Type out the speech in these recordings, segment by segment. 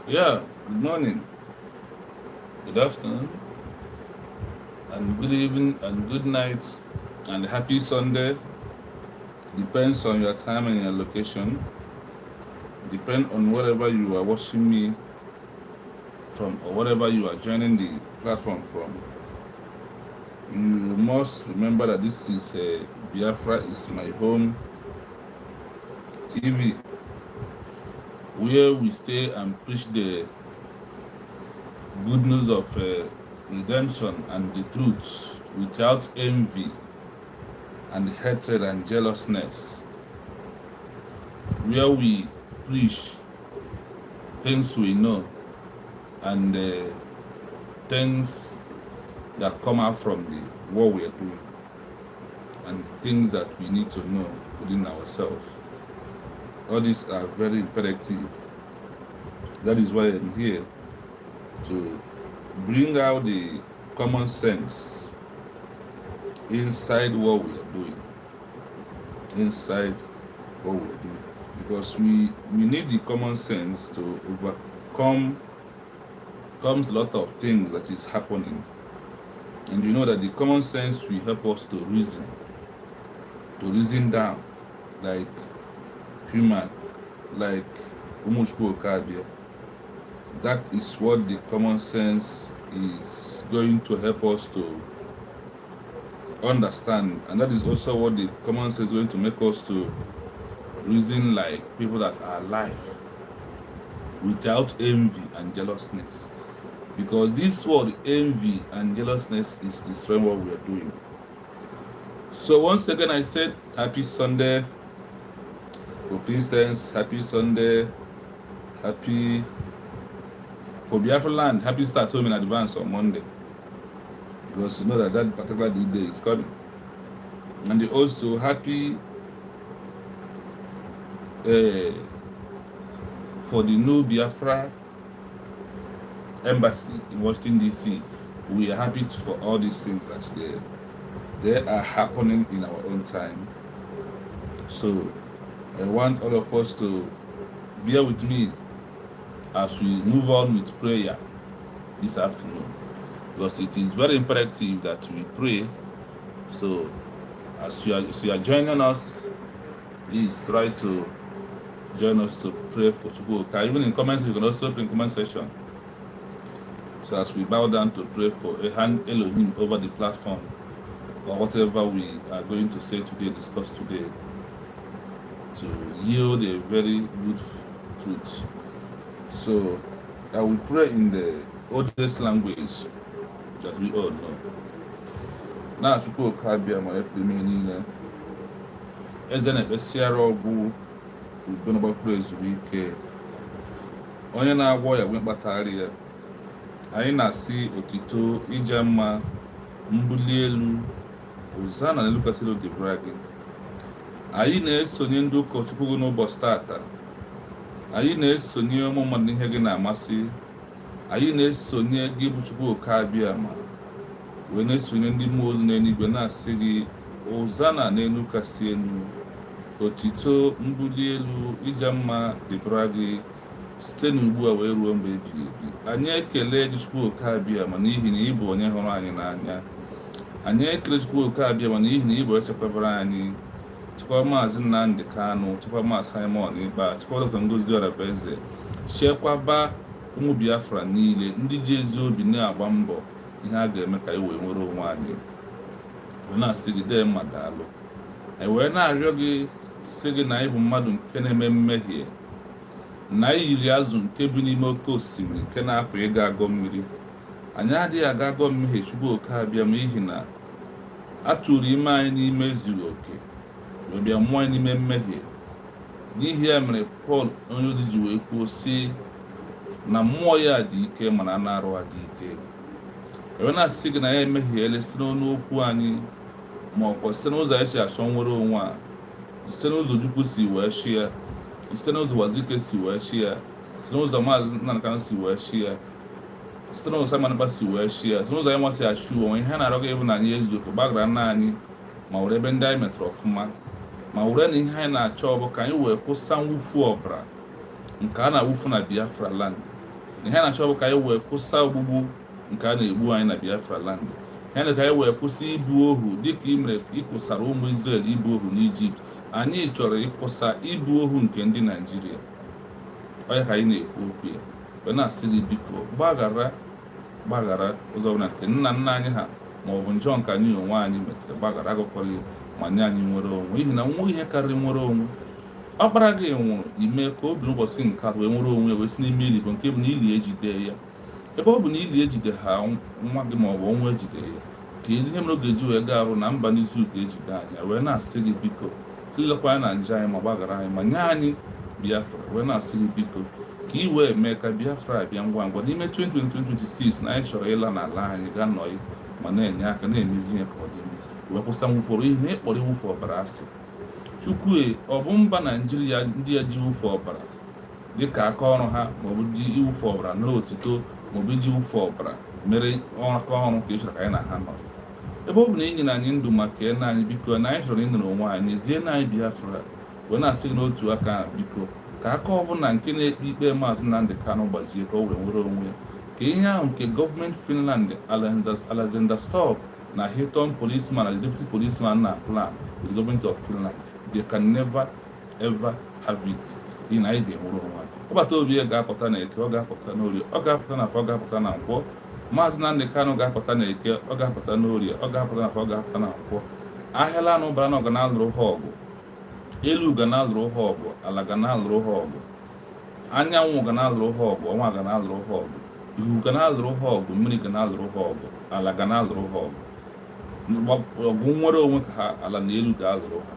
Yeah, good morning, good afternoon, and good evening, and good night, and happy Sunday. Depends on your time and your location. Depend on wherever you are watching me from, or whatever you are joining the platform from. You must remember that this is Biafra is my home TV, where we stay and preach the good news of redemption and the truth without envy and hatred and jealousness, where we preach things we know and things that come out from the what we are doing and things that we need to know within ourselves. All these are very imperative. That is why I'm here, to bring out the common sense inside what we are doing. Inside what we are doing. Because we need the common sense to overcome comes a lot of things that is happening. And you know that the common sense will help us to reason down, like human, like Umushko Okabia. That is what the common sense is going to help us to understand, and that is also what the common sense is going to make us to reason like people that are alive, without envy and jealousness. Because this word envy and jealousness is destroying what we are doing. So once again, I said happy Sunday for Christians, happy Sunday, happy for Biafra land, happy start home in advance on Monday, because you know that that particular day is coming. And also happy for the new Biafra embassy in Washington DC. We are happy for all these things that they are happening in our own time. So I want all of us to bear with me as we move on with prayer this afternoon, because it is very imperative that we pray. So as you are joining us, please try to join us to pray for Chukwuka. Even in comments, you can also put in comment section. So as we bow down to pray for a hand Elohim over the platform, or whatever we are going to say today, discuss today, to yield a very good fruit. So I will pray in the oldest language that we all know. Now Chukwuka bia ma ekpeme niile. Eze na-ekpesiara ọgwụ udo n'ọgbakọ ezuru ike. Onye na-agwọ ya wee kpatara ya. Anyị na-asị otito, ije mma, mbuli elu, Hosanna n'elu kasị elu dịbara gị. Anyị na-esonye ndị ụkọchukwu gị n'ụbọchị tata. Anyị na-esonye ụmụ mmadụ n'ihe gị na-amasị. Anyị na-esonye gị bụ Chukwuka Abịama, wee na-esonye ndị mmụọ ozi n'eluigwe na-asị gị Hosanna n'elu kasị elu, otito, mbuli elu, ije mma dịbara gị site n'ugbu a wee ruo mgbe ebighị ebi. Anyị ekele gị Chukwuka Abịama n'ihi na ị bụ onye hụrụ anyị n'anya. Anyị ekele Chukwuka Abịama n'ihi na ị bụ echekwabara anyị. Chekwa Maazị Nnamdi Kanu, chekwa Maazị Simon Ekpa, chekwa Dr. Ngozi Orabaeze, chekwaba ụmụ Biafra niile ndị ji ezi obi na-agba mbọ ihe a ga-eme ka anyị wee nwere onwe anyị. Wee na-asị gị dee mma daalụ. Anyị wee na-arịọ gị sị gị na anyị bụ mmadụ nke na-eme mmehie, na anyị yiri azụ nke bi n'ime oke osimiri nke na-apụ ịga agọ mmiri. Anyị adịghị aga agọ mmehie Chukwuka Abịama n'ihi na a tụrụ ime anyị n'ime ezughị oke, wee bịa mmụọ anyị n'ime mmehie. N'ihi ya mere Pọl onye ozi ji wee kwuo sị, na mmụọ ya dị ike mana na arụ dị ike. Ewe na-asị gị na ya emehiele site n'okwu anyị ma ọkwa site n'ụzọ anyị si achọ nwere onwe a, site n'ụzọ Chukwu si wee chi ya, site n'ụzọ Wazirike si wee chi ya, site n'ụzọ Maazị Nnamdi si wee chi ya, site n'ụzọ Simon si wee chi ya, site n'ụzọ anyị nwasị achụ onwe ihe na-arọ gị bụ na anyị ezu oke gbaghara nna anyị ma were ebe ndị anyị metụrụ ọfụma, ma were na ihe anyị na-achọ bụ ka anyị wee kwụsa mwụfu ọbara nke a na-awụfu na Biafra land. Ihe anyị na-achọ bụ ka anyị wee kwụsa ogbugbu nke a na-egbu anyị na Biafra land. Ihe na ka anyị wee kwụsị ibu ohu dịka ị mere ịkwụsara ụmụ Israel ibu ohu n'Ijipt. Anyị chọrọ ịkwụsa ibu ohu nke ndị Naijiria. Ọ ya ka anyị na-ekwu okwu ya wee na-asị gị biko gbaghara ụzọ ọbụla nke nna nna anyị ha ma ọ bụ njọ nke anyị onwe anyị metere, gbaghara agụkwala ma nye anyị nwere onwe, n'ihi na nweghị ihe karịrị nwere onwe. Ọkpara gị nwụrụ ime ka o biri ụbọchị nke atọ wee nwere onwe wee si n'ime ili bụ nke bụ na ili ejide ya. Ebe ọ bụ na ili ejide ha nwa gị ma ọ bụ ọnwa ejide ya, ka ezi ihe mere oge eji wee gaa bụ na mba n'izu ka ejide anyị. Wee na-asị gị biko ilekwa anyị na nje anyị ma gbaghara anyị ma nye anyị Biafra. Wee na-asị gị biko ka ị wee mee ka Biafra bịa ngwa ngwa n'ime 2026 na anyị chọrọ ịla n'ala anyị gaa nọị ma na-enye aka na-emezi ihe ka ọ dị mma, wee kwụsa mwụfọrọ ihe na ịkpọrọ iwụfu ọbara asị. Chukwu ọ bụ mba Naijiria ndị ya ji iwụfu ọbara dịka aka ọrụ ha maọbụ ji iwụfu ọbara nọrọ otito maọbụ iji iwụfu ọbara mere aka ọrụ ka ị chọrọ ka anyị na ha nọ? Ebe ọ bụ na ị nyere anyị ndụ ma kee na anyị biko na anyị chọrọ ịnọrọ onwe anyị, zie na anyị Biafra. Wee na-asị gị n'otu aka biko ka aka ọbụla nke na-ekpe ikpe Maazị Nnamdi Kanu gbazie ka o wee nwere onwe ya, ka ihe ahụ nke gọọmenti Finland Alexander Stubb na Hilton policeman and deputy policeman na plan with the government of Finland, they can never ever have it. Ihe na anyị ga-enwere onwe anyị. Ọbata obi ya ga-apụta na Eke, ọ ga-apụta n'Orie, ọ ga-apụta na Afọ, ọ ga-apụta na Nkwọ. Maazị Nnamdi Kanu ga-apụta na Eke, ọ ga-apụta n'Orie, ọ ga-apụta na Afọ, ọ ga-apụta na Nkwọ. Ahịala anụ bara na ọ ga na-alụrụ ha ọgụ, elu ga na-alụrụ ha ọgụ, ala ga na-alụrụ ha ọgụ, anyanwụ ga na-alụrụ ha ọgụ, ọnwa ga na-alụrụ ha ọgụ, ihu ga na-alụrụ ha ọgụ, mmiri ga na-alụrụ ha ọgụ, ala ga na-alụrụ ha ọgụ. Ọgụ nwere onwe ka ha ala na elu ga-alụrụ ha.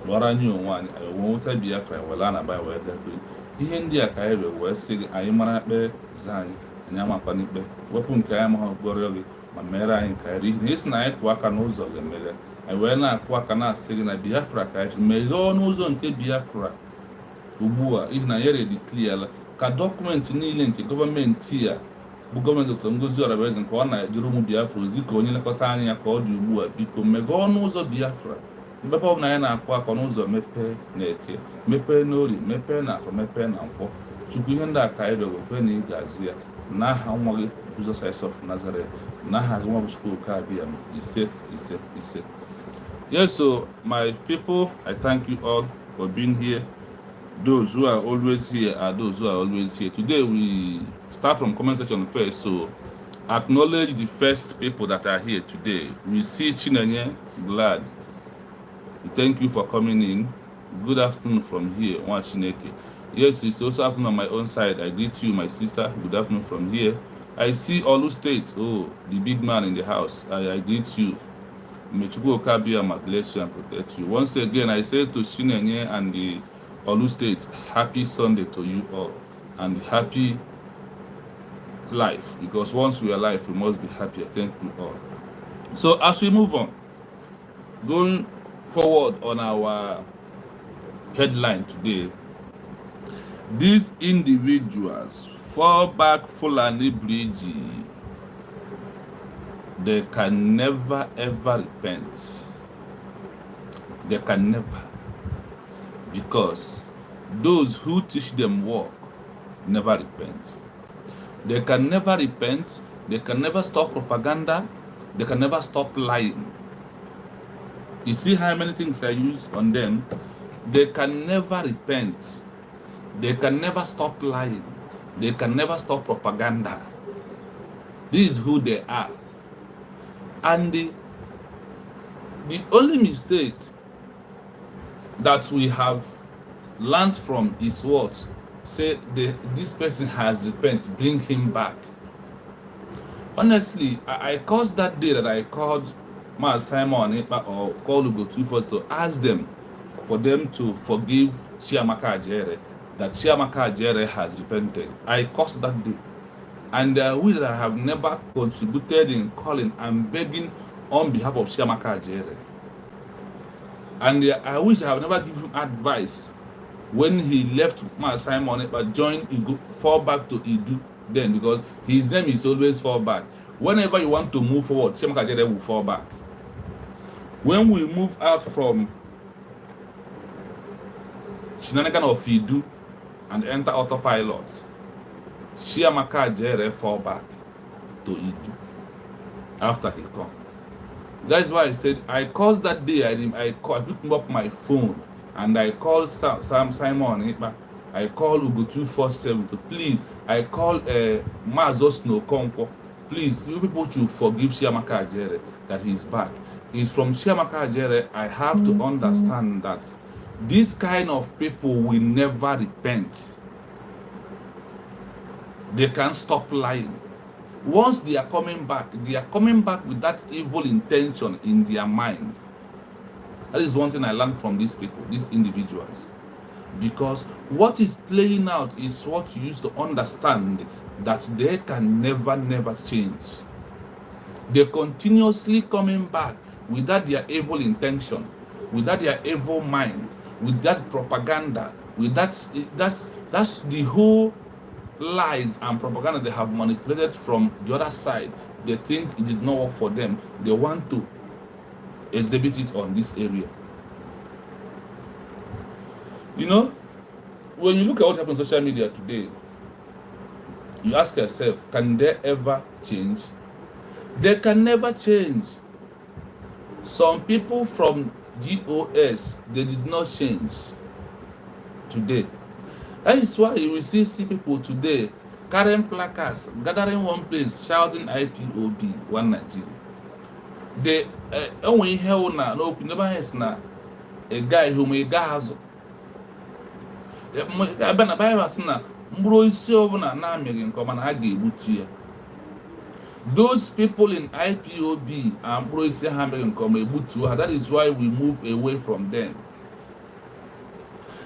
Lụọrọ anyị onwe anyị wee nweta Biafra wee laa na be wee gabiri. Ihe ndị a ka anyị wee sị gị anyị mara ekpe za anyị amakwa n'ikpe, wepụ nke anyị ma gọrọ gị ma mere anyị nke anyị ihe na isi na anyị kụọ aka n'ụzọ ga-emeghe. Anyị wee na-akụ aka na-asị gị na Biafra ka anyị meghee ọnụ ụzọ nke Biafra ugbu a, ihe na ya redikliala ka dọkụmentị niile nke gọọmenti ya bụ gọọmenti Dr. Ngozi Orebeze nke ọ na-ejere ụmụ Biafra ozi ka onye nlekọta anya ya ka ọ dị ugbu a, biko meghee ọnụ ụzọ Biafra. Mgbe ọ bụ na anyị na-akụ aka n'ụzọ mepee na Eke, mepee n'Orie, mepee na Afọ, mepee na Nkwọ. Chukwu ihe ndị a ka anyị bịagokwe na ị ga-azi ya n'aha nwa gị Jesus Christ of Nazareth, n'aha gị nwa bụ Chukwu oke abịa ise. Yes, so my people, I thank you all for being here. Those who are always here are those who are always here. Today we start from comment section first, so acknowledge the first people that are here today. We see Chinenye, glad. Thank you for coming in. Good afternoon from here, Chineke. Yes, it's also afternoon on my own side. I greet you, my sister. Good afternoon from here. I see Olu State. Oh, the big man in the house. I greet you. May Chukwu Okabiyama bless you and protect you. Once again, I say to Chinenye and the Olu State, happy Sunday to you all and happy life, because once we are alive, we must be happy. Thank you all. So as we move on, going forward on our headline today, these individuals, FALLBACK Fulani Bridge, they can never ever repent. They can never, because those who teach them work never repent. They can never repent. They can never stop propaganda. They can never stop lying. You see how many things I use on them? They can never repent. They can never stop lying. They can never stop propaganda. This is who they are. And the only mistake that we have learned from is what? Say this person has repented, bring him back. Honestly, I caused that day that I called Maazị Simon or called Ugo 2 to ask them for them to forgive Chiamaka Ajere that Chiamaka Ajere has repented. I cursed that day. And we that have never contributed in calling and begging on behalf of Chiamaka Ajere. And I wish I have never given him advice when he left my assignment, but joined Igu, fall back to Idu then, because his name is always fall back. Whenever you want to move forward, Chiamaka Ajere will fall back. When we move out from shenanigan of Idu and enter autopilot, Chiamaka Ajere fall back to Idu after he come. That's why I said I called that day. I picked up my phone and I called Simon. I called Ugo 247 to please. I called Mazos no Konko. Please, you people should forgive Chiamaka Ajere that he's back. It's from Chiamaka Ajere. I have to understand that this kind of people will never repent. They can't stop lying. Once they are coming back with that evil intention in their mind. That is one thing I learned from these people, these individuals. Because what is playing out is what you used to understand that they can never change. They're continuously coming back with that their evil intention, with that their evil mind, with that propaganda, with that's the whole lies and propaganda they have manipulated from the other side. They think it did not work for them. They want to exhibit it on this area. You know, when you look at what happens on social media today, you ask yourself, can they ever change? They can never change. Some people from DOS, they did not change today. That is why you will see people today carrying placards, gathering one place, shouting IPOB, one Nigeria. They only hear no never has na a guy who may gas. Abana Bible na mbro isi obuna na amiri nkoma na aga ebutu ya. Those people in IPOB and mbro isi ha amiri nkoma ebutu. That is why we move away from them.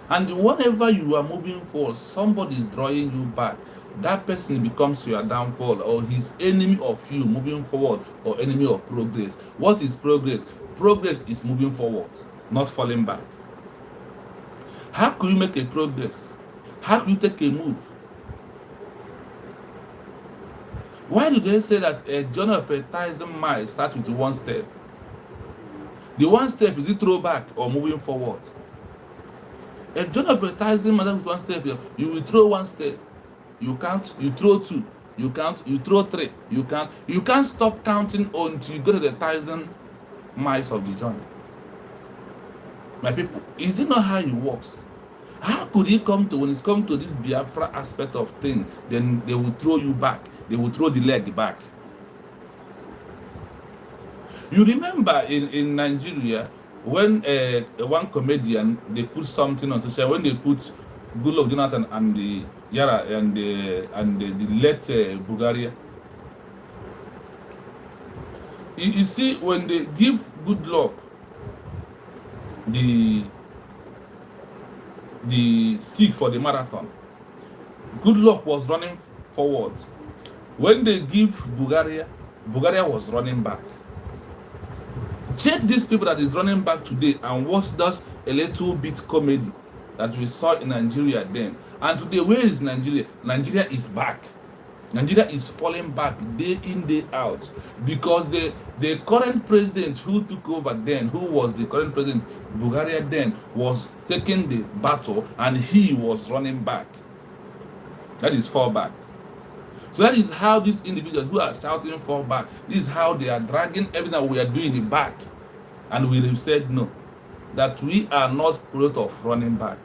And whenever you are moving forward, somebody is drawing you back. That person becomes your downfall, or his enemy of you moving forward, or enemy of progress. What is progress? Progress is moving forward, not falling back. How can you make a progress? How can you take a move? Why do they say that a journey of 1,000 miles starts with one step? The one step, is it throw back or moving forward? A journey of 1,000 miles with one step, you will throw one step. You can't, you throw two. You can't, you throw three. You can't stop counting until you go to the 1,000 miles of the journey. My people, is it not how it works? How could it come to, when it's come to this Biafra aspect of thing, then they will throw you back. They will throw the leg back. You remember in Nigeria, when one comedian, they put something on social, when they put Goodluck Jonathan and the Yara and the late Bulgaria. You see, when they give Goodluck the stick for the marathon, Goodluck was running forward. When they give Bulgaria was running back. Check these people that is running back today and watch just a little bit comedy that we saw in Nigeria then. And today, where is Nigeria? Nigeria is back. Nigeria is falling back day in, day out. Because the current president who took over then, who was the current president, Bulgaria then, was taking the battle and he was running back. That is fall back. So that is how these individuals who are shouting fall back, this is how they are dragging everything that we are doing in back. And we have said no, that we are not product of running back,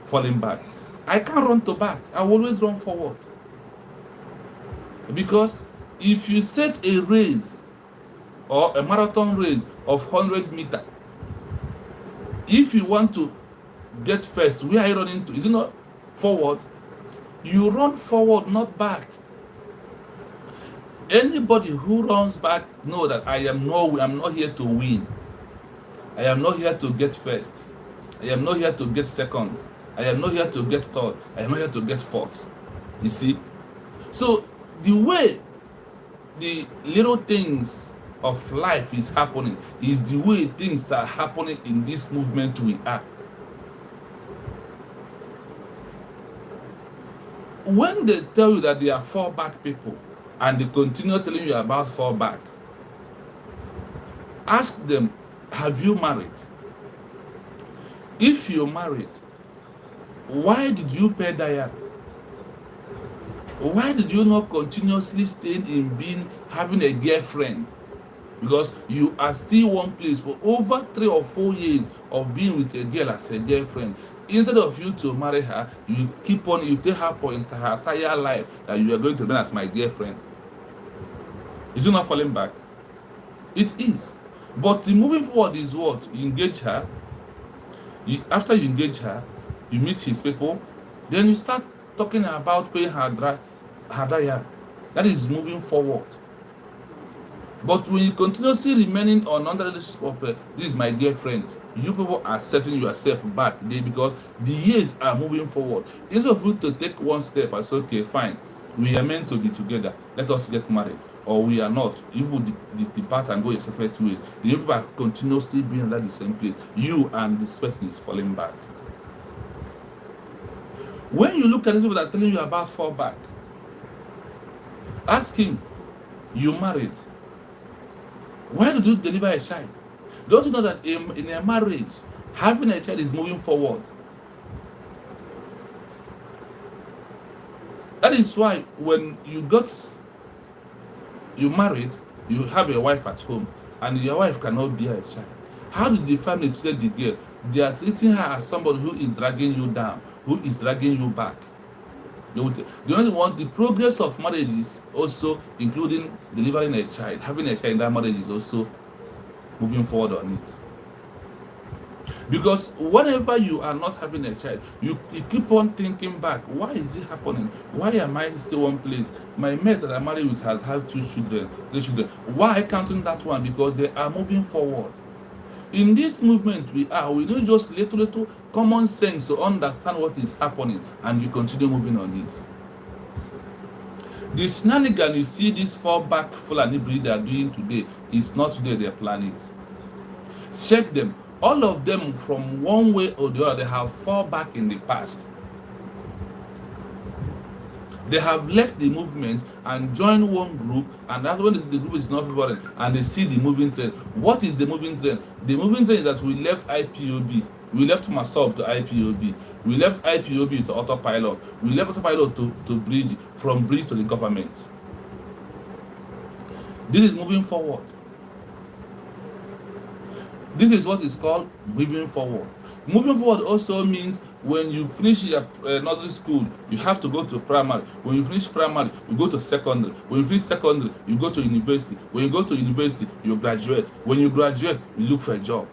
falling back. I can't run to back. I will always run forward. Because if you set a race or a marathon race of 100 meters, if you want to get first, where are you running to? Is it not forward? You run forward, not back. Anybody who runs back know that I'm not here to win. I am not here to get first. I am not here to get second. I am not here to get third. I am not here to get fourth. You see? So the way the little things of life is happening is the way things are happening in this movement we are. When they tell you that they are fallback people and they continue telling you about fallback, ask them, have you married? If you're married, why did you pay diary? Why did you not continuously stay in having a girlfriend? Because you are still one place for over 3 or 4 years of being with a girl as a girlfriend. Instead of you to marry her, you take her for her entire life that you are going to remain as my girlfriend. Is it not falling back? It is. But the moving forward is what? You engage her. After you engage her, you meet his people, then you start talking about paying her diary. That is moving forward. But when you continuously remaining on under the relationship of this is my girlfriend, you people are setting yourself back there because the years are moving forward. Instead of you to take one step and say, okay, fine, we are meant to be together, let us get married, or we are not, you will depart and go your separate ways. The people are continuously being under the same place. You and this person is falling back. When you look at these people that are telling you about fallback, ask him, you married? Why did you deliver a child? Don't you know that in a marriage, having a child is moving forward? That is why when you married, you have a wife at home, and your wife cannot bear a child. How did the family treat the girl? They are treating her as somebody who is dragging you down, who is dragging you back. They only want the progress of marriage is also including delivering a child. Having a child in that marriage is also moving forward on it. Because whenever you are not having a child, you keep on thinking back, why is it happening? Why am I still one place? My mate that I married with has had 3 children. Why I counting that one? Because they are moving forward. In this movement we need just little common sense to understand what is happening, and you continue moving on it. The shenanigan you see this fallback Fulani breed are doing today is not today they plan it. Check them. All of them from one way or the other, they have fall back in the past. They have left the movement and joined one group, and that's when the group is not favoring, and they see the moving trend. What is the moving trend? The moving trend is that we left IPOB, we left Masop to IPOB, we left IPOB to autopilot, we left autopilot to bridge, from bridge to the government. This is moving forward. This is what is called moving forward. Moving forward also means when you finish your nursery school, you have to go to primary. When you finish primary, you go to secondary. When you finish secondary, you go to university. When you go to university, you graduate. When you graduate, you look for a job.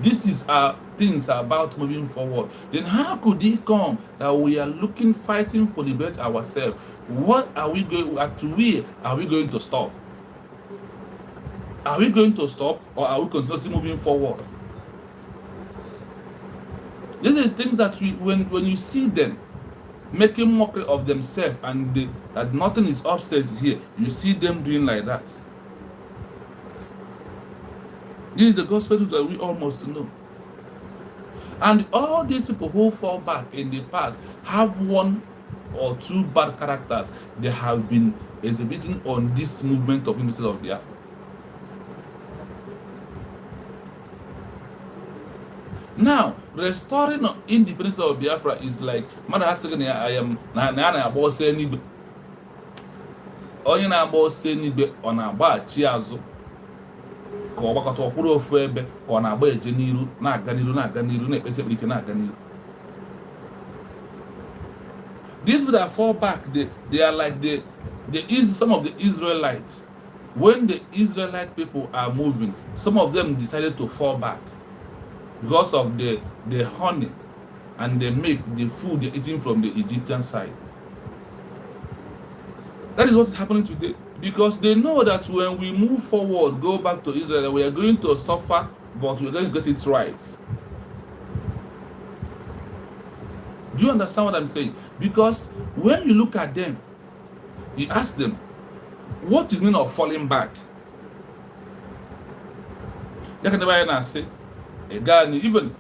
This is things about moving forward. Then how could it come that we are fighting for the better ourselves? What are we going to stop? Are we going to stop, or are we continuously moving forward? These are things that when you see them making mockery of themselves and that nothing is upstairs here, you see them doing like that. This is the gospel that we all must know. And all these people who fall back in the past have 1 or 2 bad characters they have been exhibiting on this movement of University of Biafra. Now, restoring independence of Biafra is like, man has to say, I am na boss anigbe. Onye na boss anigbe on agba chi azu. Ka ogbakọta okpuru ofu ebe ka ọ na-agba eje n'iru na-aga n'iru na-ekpesi ike na-aga n'iru. These people that fall back, they are like some of the Israelites. When the Israelite people are moving, some of them decided to fall back because of the honey and the milk, the food they're eating from the Egyptian side. That is what is happening today, because they know that when we move forward, go back to Israel, we are going to suffer, but we're going to get it right. Do you understand what I'm saying? Because when you look at them, you ask them, what is the meaning of falling back? You can never say, again, even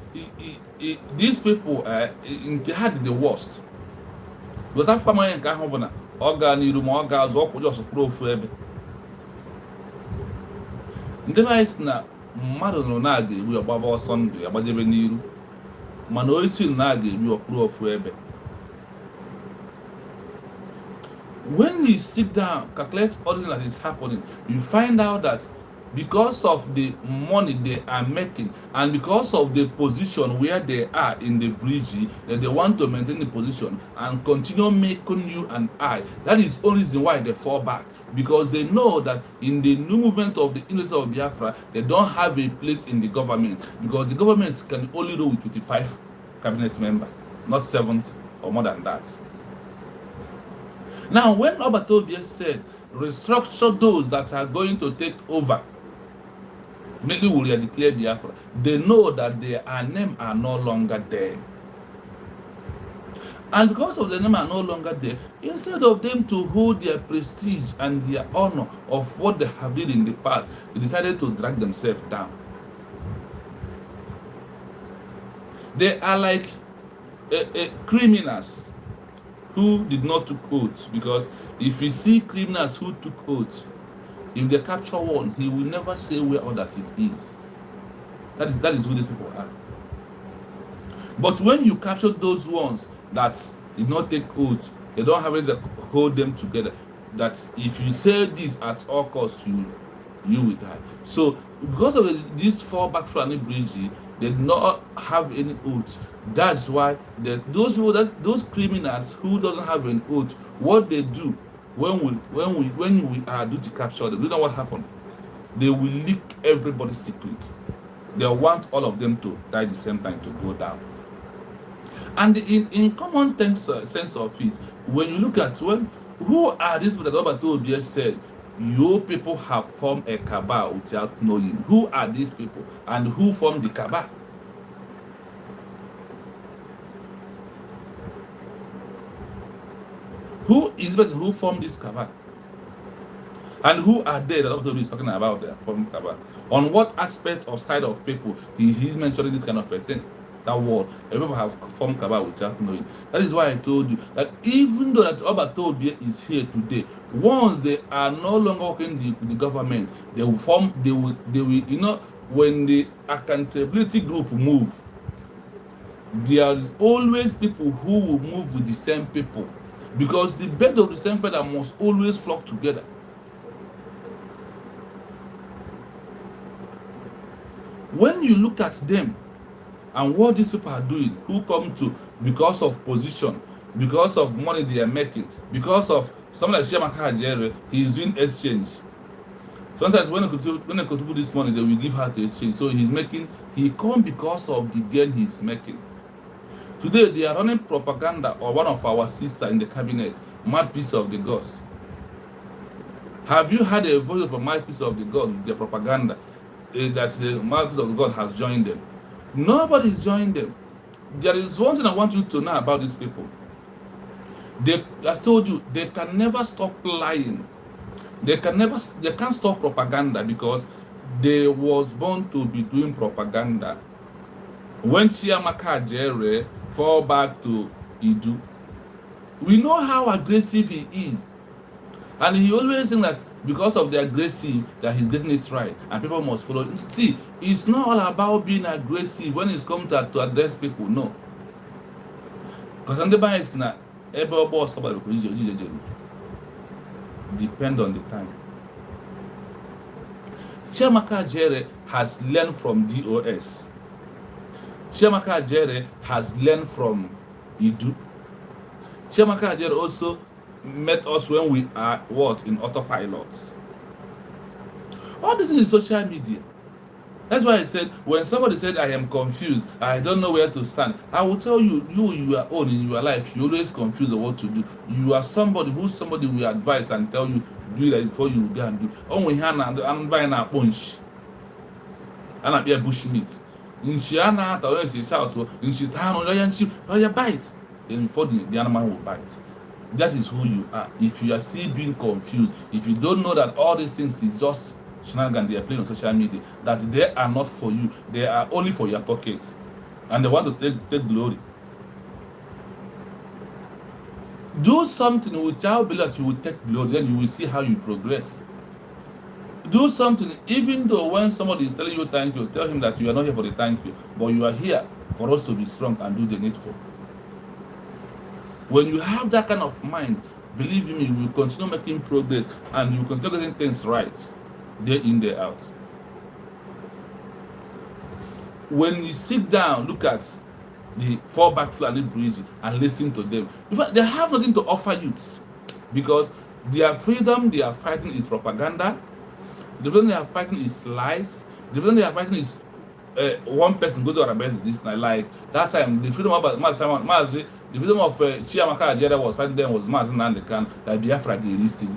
these people had the worst. Because after my encounter, organ, organs, or just proof. Ndị anyị na mmadụ nọ na-aga egbu ọgbaba ọsọ ndụ ya gbajebe n'iru mana oisi na-aga egbu ọkpụrụ ofu ebe. When you sit down, calculate all this that is happening, you find out that because of the money they are making and because of the position where they are in the bridge, that they want to maintain the position and continue making you and I. That is the only reason why they fall back, because they know that in the new movement of the industry of Biafra, they don't have a place in the government, because the government can only do with 25 cabinet members, not 70 or more than that. Now, when Obatobia said, restructure those that are going to take over, mainly will declare Biafra, they know that their name are no longer there. And because of the name are no longer there, instead of them to hold their prestige and their honor of what they have did in the past, they decided to drag themselves down. They are like criminals who did not take oath, because if you see criminals who took oath, if they capture one, he will never say where others it is. That is who these people are. But when you capture those ones that did not take oath, they don't have it to hold them together. That if you say this at all costs, you will die. So because of this fallback FULANI bridge, they did not have any oath. That's why those people, those criminals who doesn't have an oath, what they do when we are due to capture them, you know what happened? They will leak everybody's secret. They want all of them to die the same time, to go down. And in common sense of it, when you look at who are these people that Robert Obier said, you people have formed a cabal without knowing. Who are these people and who formed the cabal? Who is the person who formed this cabal? And who are they that Robert Obier is talking about their formed cabal? On what aspect or side of people he's mentioning this kind of a thing? That word, people have formed cabal without knowing. That is why I told you that even though that Obatobia is here today, once they are no longer working with the government, they will, you know, when the accountability group move, there is always people who will move with the same people, because the bed of the same feather must always flock together. When you look at them and what these people are doing, who come to because of position, because of money they are making, because of someone like Chiamaka Ajere, he is doing exchange. Sometimes when they contribute this money, they will give her to exchange. So he come because of the gain he's making. Today they are running propaganda or one of our sisters in the cabinet, Mad Piece of the Gods. Have you heard a voice of a Mad Piece of the God with their propaganda that the Mad Piece of the God has joined them? Nobody is joining them. There is one thing I want you to know about these people. I told you, they can never stop lying. They can't stop propaganda, because they was born to be doing propaganda. When Chiamaka Ajere fall back to Idu, we know how aggressive he is. And he always saying that because of the aggressive that he's getting it right and people must follow. See, it's not all about being aggressive when it's come to address people, no. Because on the bias is not depend on the time. Chiamaka Ajere has learned from DOS. Chiamaka Ajere has learned from Idu. Chiamaka Ajere also met us when we are in autopilot. All this is social media. That's why I said, when somebody said I am confused, I don't know where to stand, I will tell you, you are own in your life, you always confused on what to do. You are somebody will advise and tell you, do that before you go and do. Only I'm buying a punch. And I be a bushmeat. In Shiana, when she shout, in Shitano, you bite. before the animal will bite. That is who you are. If you are still being confused, if you don't know that all these things is just shenanigans they are playing on social media, that they are not for you, they are only for your pocket, and they want to take glory. Do something without believing that you will take glory, then you will see how you progress. Do something, even though when somebody is telling you thank you, tell him that you are not here for the thank you, but you are here for us to be strong and do the needful. When you have that kind of mind, believe me, you will continue making progress and you continue getting things right, day in, day out. When you sit down, look at the FALLBACK FULANI bridge and listen to them, in fact, they have nothing to offer you, because their freedom they are fighting is propaganda. The freedom they are fighting is lies. The freedom they are fighting is one person goes to Arabes this night. Like that time, the freedom of Mazi, the freedom of Chiamaka Ajeda was fighting them was Mazi Nandekan, that Biafra Gerisi.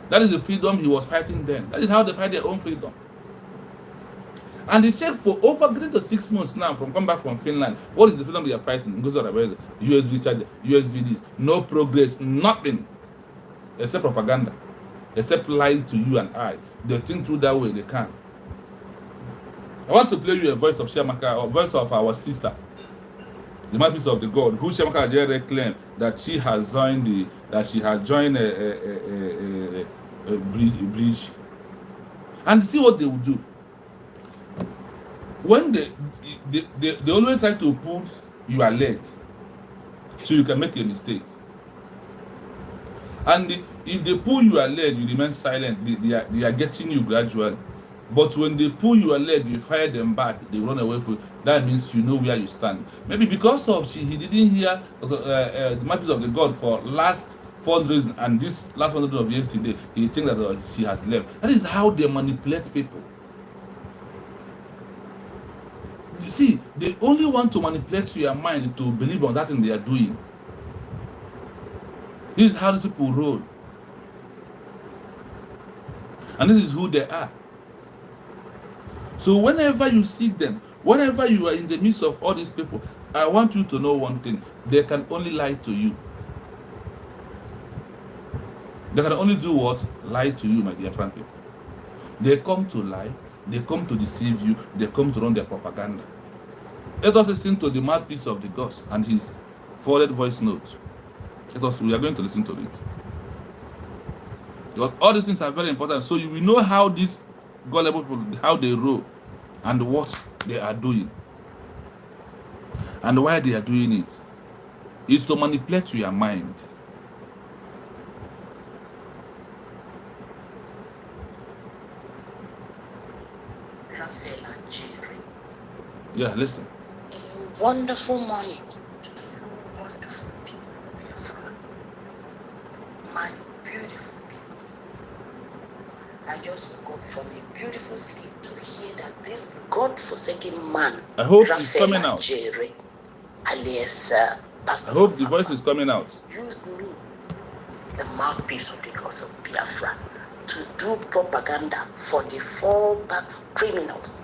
That is the freedom he was fighting then. That is how they fight their own freedom. And they check for over getting to 6 months now from coming back from Finland. What is the freedom they are fighting? Goes to Arabes, USB charger, USB this, no progress, nothing except propaganda. Except lying to you and I. They think through that way they can. I want to play you a voice of Chiamaka, or voice of our sister, the mouthpiece of the God, who Chiamaka Ajere claimed that she has joined a bridge. And see what they will do. When they always try to pull your leg so you can make a mistake. And if they pull your leg, you remain silent. They are getting you gradually. But when they pull your leg, you fire them back, they run away from you. That means you know where you stand. Maybe because of he didn't hear the mouthpiece of the God for last 4 days and this last 100 of yesterday, he thinks that she has left. That is how they manipulate people. You see, they only want to manipulate your mind to believe on that thing they are doing. This is how these people roll. And this is who they are. So whenever you seek them, whenever you are in the midst of all these people, I want you to know one thing. They can only lie to you. They can only do what? Lie to you, my dear friend people. They come to lie. They come to deceive you. They come to run their propaganda. Let us listen to the mouthpiece of the ghost and his forwarded voice note. We are going to listen to it. Because all these things are very important. So you will know how these gullible people, how they roll and what they are doing. And why they are doing it is to manipulate your mind. Yeah, listen. A wonderful morning. Wonderful people of Biafra. My beautiful people. I just woke up from a beautiful sleep to hear that this God-forsaken man, I hope it's coming out. Jerry, alias Pastor, I hope the voice is coming out. Use me, the mouthpiece of the gods of Biafra, to do propaganda for the FALLBACK criminals,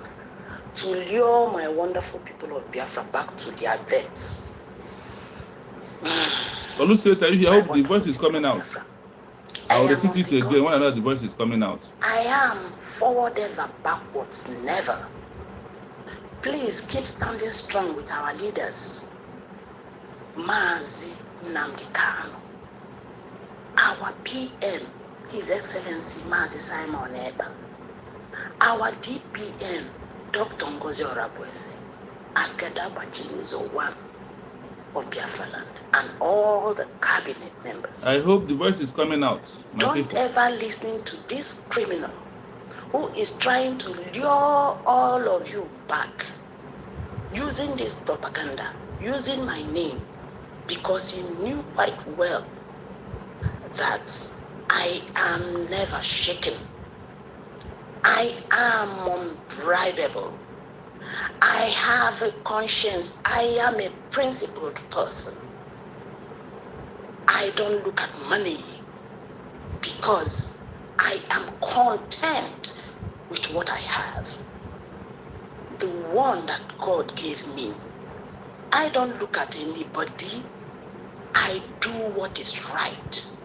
to lure my wonderful people of Biafra back to their deaths. I hope the voice is coming out. I'll repeat it again when I know the voice is coming out. I am forward ever, backwards never. Please keep standing strong with our leaders. Mazi Nnamdi Kanu, our PM, His Excellency Mazi Simon Eba, our DPM, Dr. Ngozi Orabweze, Agada Bachiluzo 1 of Biafra land, and all the cabinet members. I hope the voice is coming out. Don't ever listen to this criminal who is trying to lure all of you back using this propaganda, using my name, because he knew quite well that I am never shaken. I am unbribable. I have a conscience. I am a principled person. I don't look at money because I am content with what I have. The one that God gave me I don't look at anybody. I do what is right.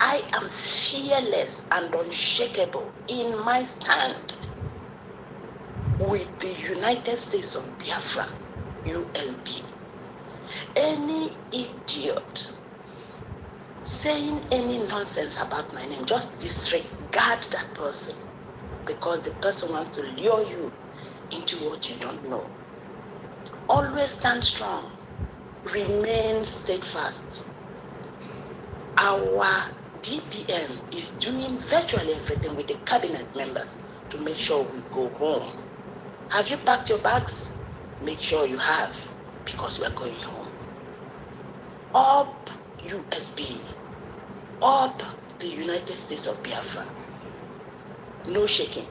I am fearless and unshakable in my stand with the United States of Biafra, USB. Any idiot saying any nonsense about my name, just disregard that person, because the person wants to lure you into what you don't know. Always stand strong. Remain steadfast. Our DPM is doing virtually everything with the cabinet members to make sure we go home. Have you packed your bags? Make sure you have, because we're going home. Up USB. Up the United States of Biafra. No shaking.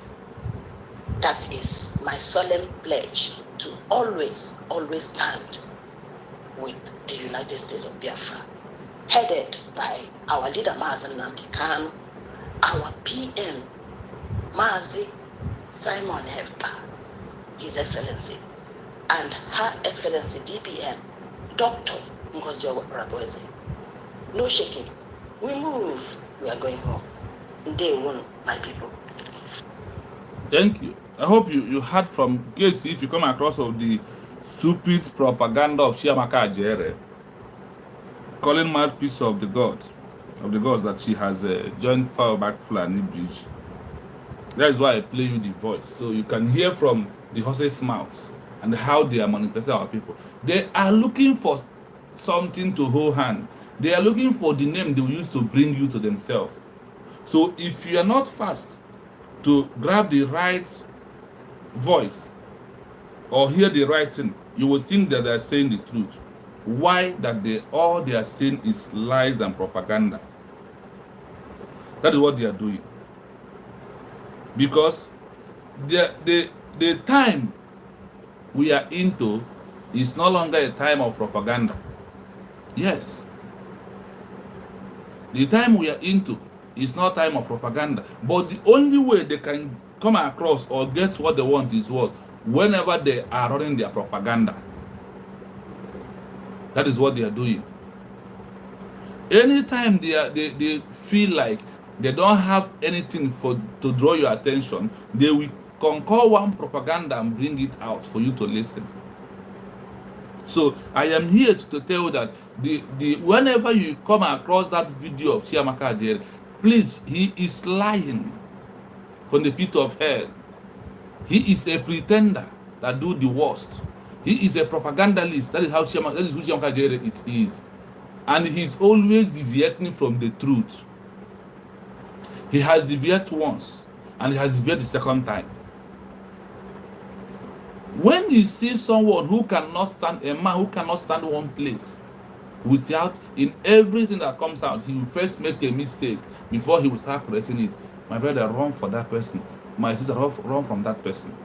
That is my solemn pledge to always stand with the United States of Biafra, headed by our leader Mazi Nnamdi Kanu, our PM Mazi Simon Hefpa, His Excellency, and Her Excellency DPM Dr. Ngozi Okwara-Boeze. No shaking. We move. We are going home. Day one, my people. Thank you. I hope you heard from case if you come across of the stupid propaganda of Chiamaka Ajere calling mouthpiece of the gods that she has joined FALLBACK FULANI bridge. That is why I play you the voice, so you can hear from the horse's mouths and how they are manipulating our people. They are looking for something to hold hand. They are looking for the name they will use to bring you to themselves. So if you are not fast to grab the right voice or hear the right thing, you will think that they are saying the truth. Why? That all they are saying is lies and propaganda. That is what they are doing. Because the time we are into is no longer a time of propaganda. Yes. The time we are into is not time of propaganda. But the only way they can come across or get what they want is what? Whenever they are running their propaganda. That is what they are doing. Anytime they feel like they don't have anything to draw your attention, they will concoct one propaganda and bring it out for you to listen. So I am here to tell you that whenever you come across that video of Chiamaka Ajere, please, he is lying from the pit of hell. He is a pretender that do the worst. He is a propagandalist. That is who Chiamaka Ajere it is. And he's always deviating from the truth. He has deviated once, and he has deviated the second time. When you see someone who cannot stand, a man who cannot stand one place, without, in everything that comes out, he will first make a mistake before he will start correcting it. My brother, run for that person. My sister, run from that person.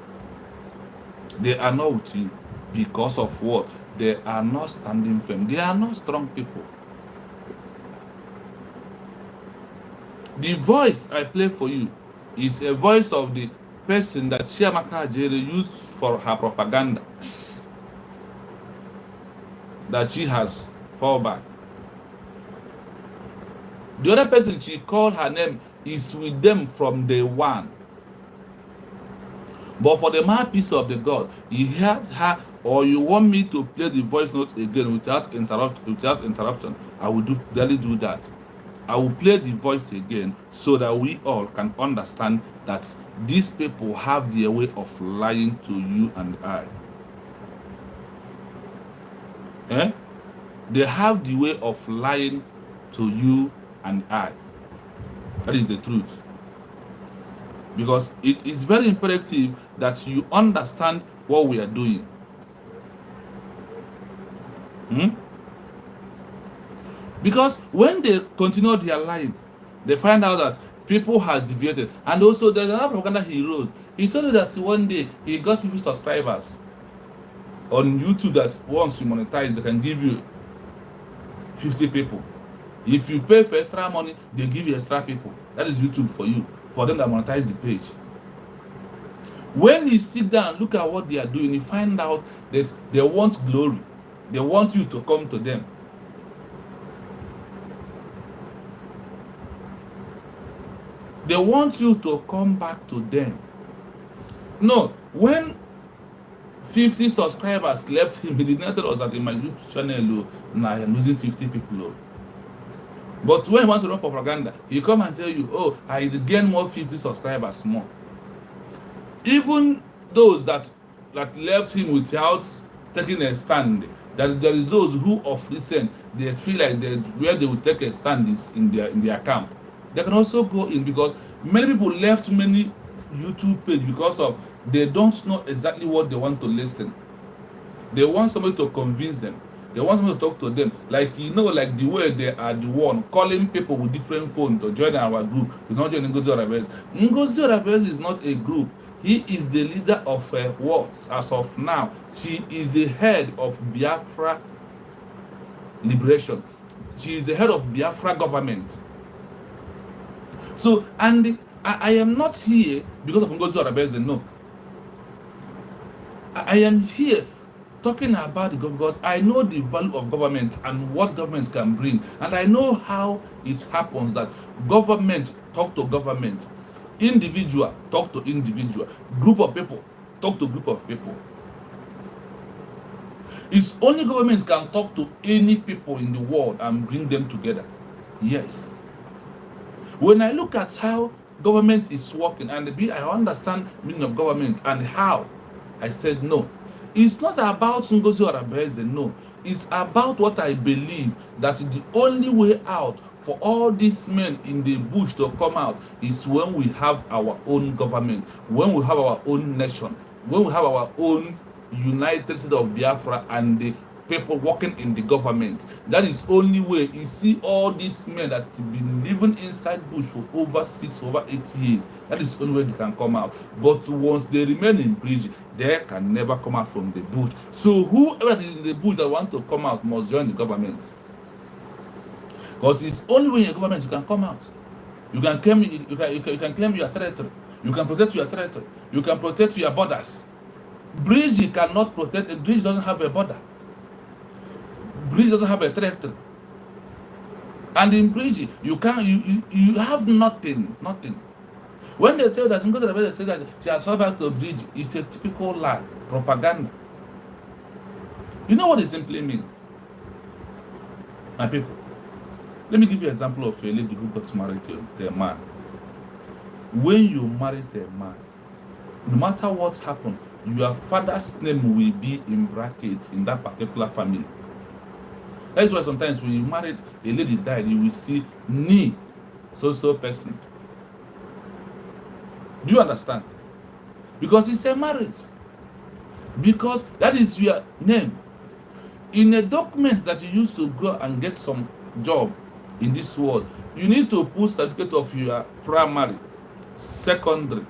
They are not with you because of what? They are not standing firm. They are not strong people. The voice I play for you is a voice of the person that Chiamaka Ajere used for her propaganda, that she has fall back. The other person she called her name is with them from day one. But for the mouthpiece of the God, you heard her, or you want me to play the voice note again without interruption, I will gladly do that. I will play the voice again so that we all can understand that these people have their way of lying to you and I. They have the way of lying to you and I. That is the truth. Because it is very imperative that you understand what we are doing. Because when they continue their lying, they find out that people has deviated. And also there's another propaganda he wrote. He told you that one day he got people subscribers on YouTube, that once you monetize, they can give you 50 people. If you pay for extra money, they give you extra people. That is YouTube for you, for them that monetize the page. When you sit down and look at what they are doing, you find out that they want glory. They want you to come to them. They want you to come back to them. No, when 50 subscribers left him, he did not tell us that in my YouTube channel, now I'm losing 50 people. But when you want to run propaganda, he come and tell you, oh, I gain more 50 subscribers more. Even those that left him without taking a stand, that there is those who of recent they feel like where they will take a stand is in their camp. They can also go in, because many people left many YouTube page because of they don't know exactly what they want to listen. They want somebody to convince them. They want somebody to talk to them. Like, like the way they are the one calling people with different phones to join our group. You not join Ngozi Orabezi. Ngozi Orabezi is not a group. He is the leader of what? As of now, she is the head of Biafra Liberation. She is the head of Biafra government. So, and I am not here because of Ngozi Orabezi, no. I am here talking about the government because I know the value of government and what government can bring, and I know how it happens that government talk to government, individual talk to individual, group of people talk to group of people. It's only government can talk to any people in the world and bring them together. Yes. When I look at how government is working and I understand meaning of government and how, I said no. It's not about Ngozi Orabezi, no. It's about what I believe, that the only way out for all these men in the bush to come out is when we have our own government, when we have our own nation, when we have our own United States of Biafra and the people working in the government. That is only way. You see all these men that have been living inside bush for over 8 years. That is the only way they can come out. But once they remain in bridge, they can never come out from the bush. So whoever is in the bush that want to come out must join the government. Because it's only when you're government you can come out. You can claim your territory. You can protect your territory. You can protect your borders. Bridge cannot protect. A bridge doesn't have a border. Bridge doesn't have a territory. And in bridge, you have nothing. When they tell that Ngozi Orabezi say that she has fallen back to a bridge, it's a typical lie, propaganda. You know what it simply means? My people, let me give you an example of a lady who got married to a man. When you marry a man, no matter what happened, your father's name will be in brackets in that particular family. That's why sometimes when you married, a lady died, you will see ni so person. Do you understand? Because it's a marriage. Because that is your name. In a document that you used to go and get some job in this world, you need to put certificate of your primary, secondary,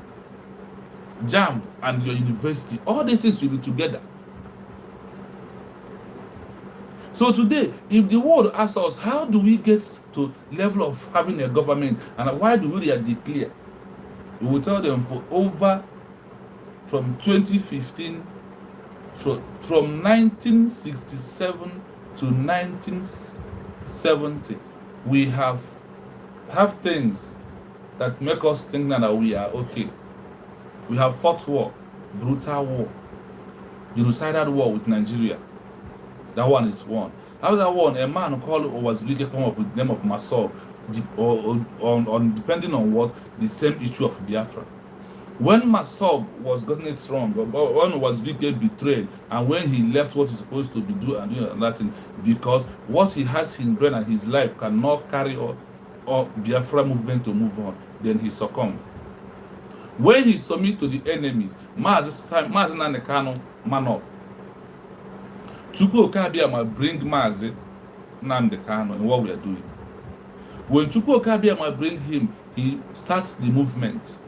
JAMB, and your university. All these things will be together. So today, if the world asks us, how do we get to level of having a government and why do we declare? We will tell them from 2015, from 1967 to 1970, we have things that make us think that we are okay. We have fought war, brutal war, genocidal war with Nigeria. That one is one. After that one, a man called Owazulike come up with the name of Masob, on depending on what the same issue of Biafra. When Masob was getting it wrong, when Owazulike betrayed, and when he left what he's supposed to be doing and doing that thing, because what he has in brain and his life cannot carry or Biafra movement to move on, then he succumbed. When he submit to the enemies, Mazi Nnamdi Kanu man up. Chukwu Okabiama bring Mazi Nnamdi Kanu in what we are doing. When Chukwu Okabiama bring him, he starts the movement.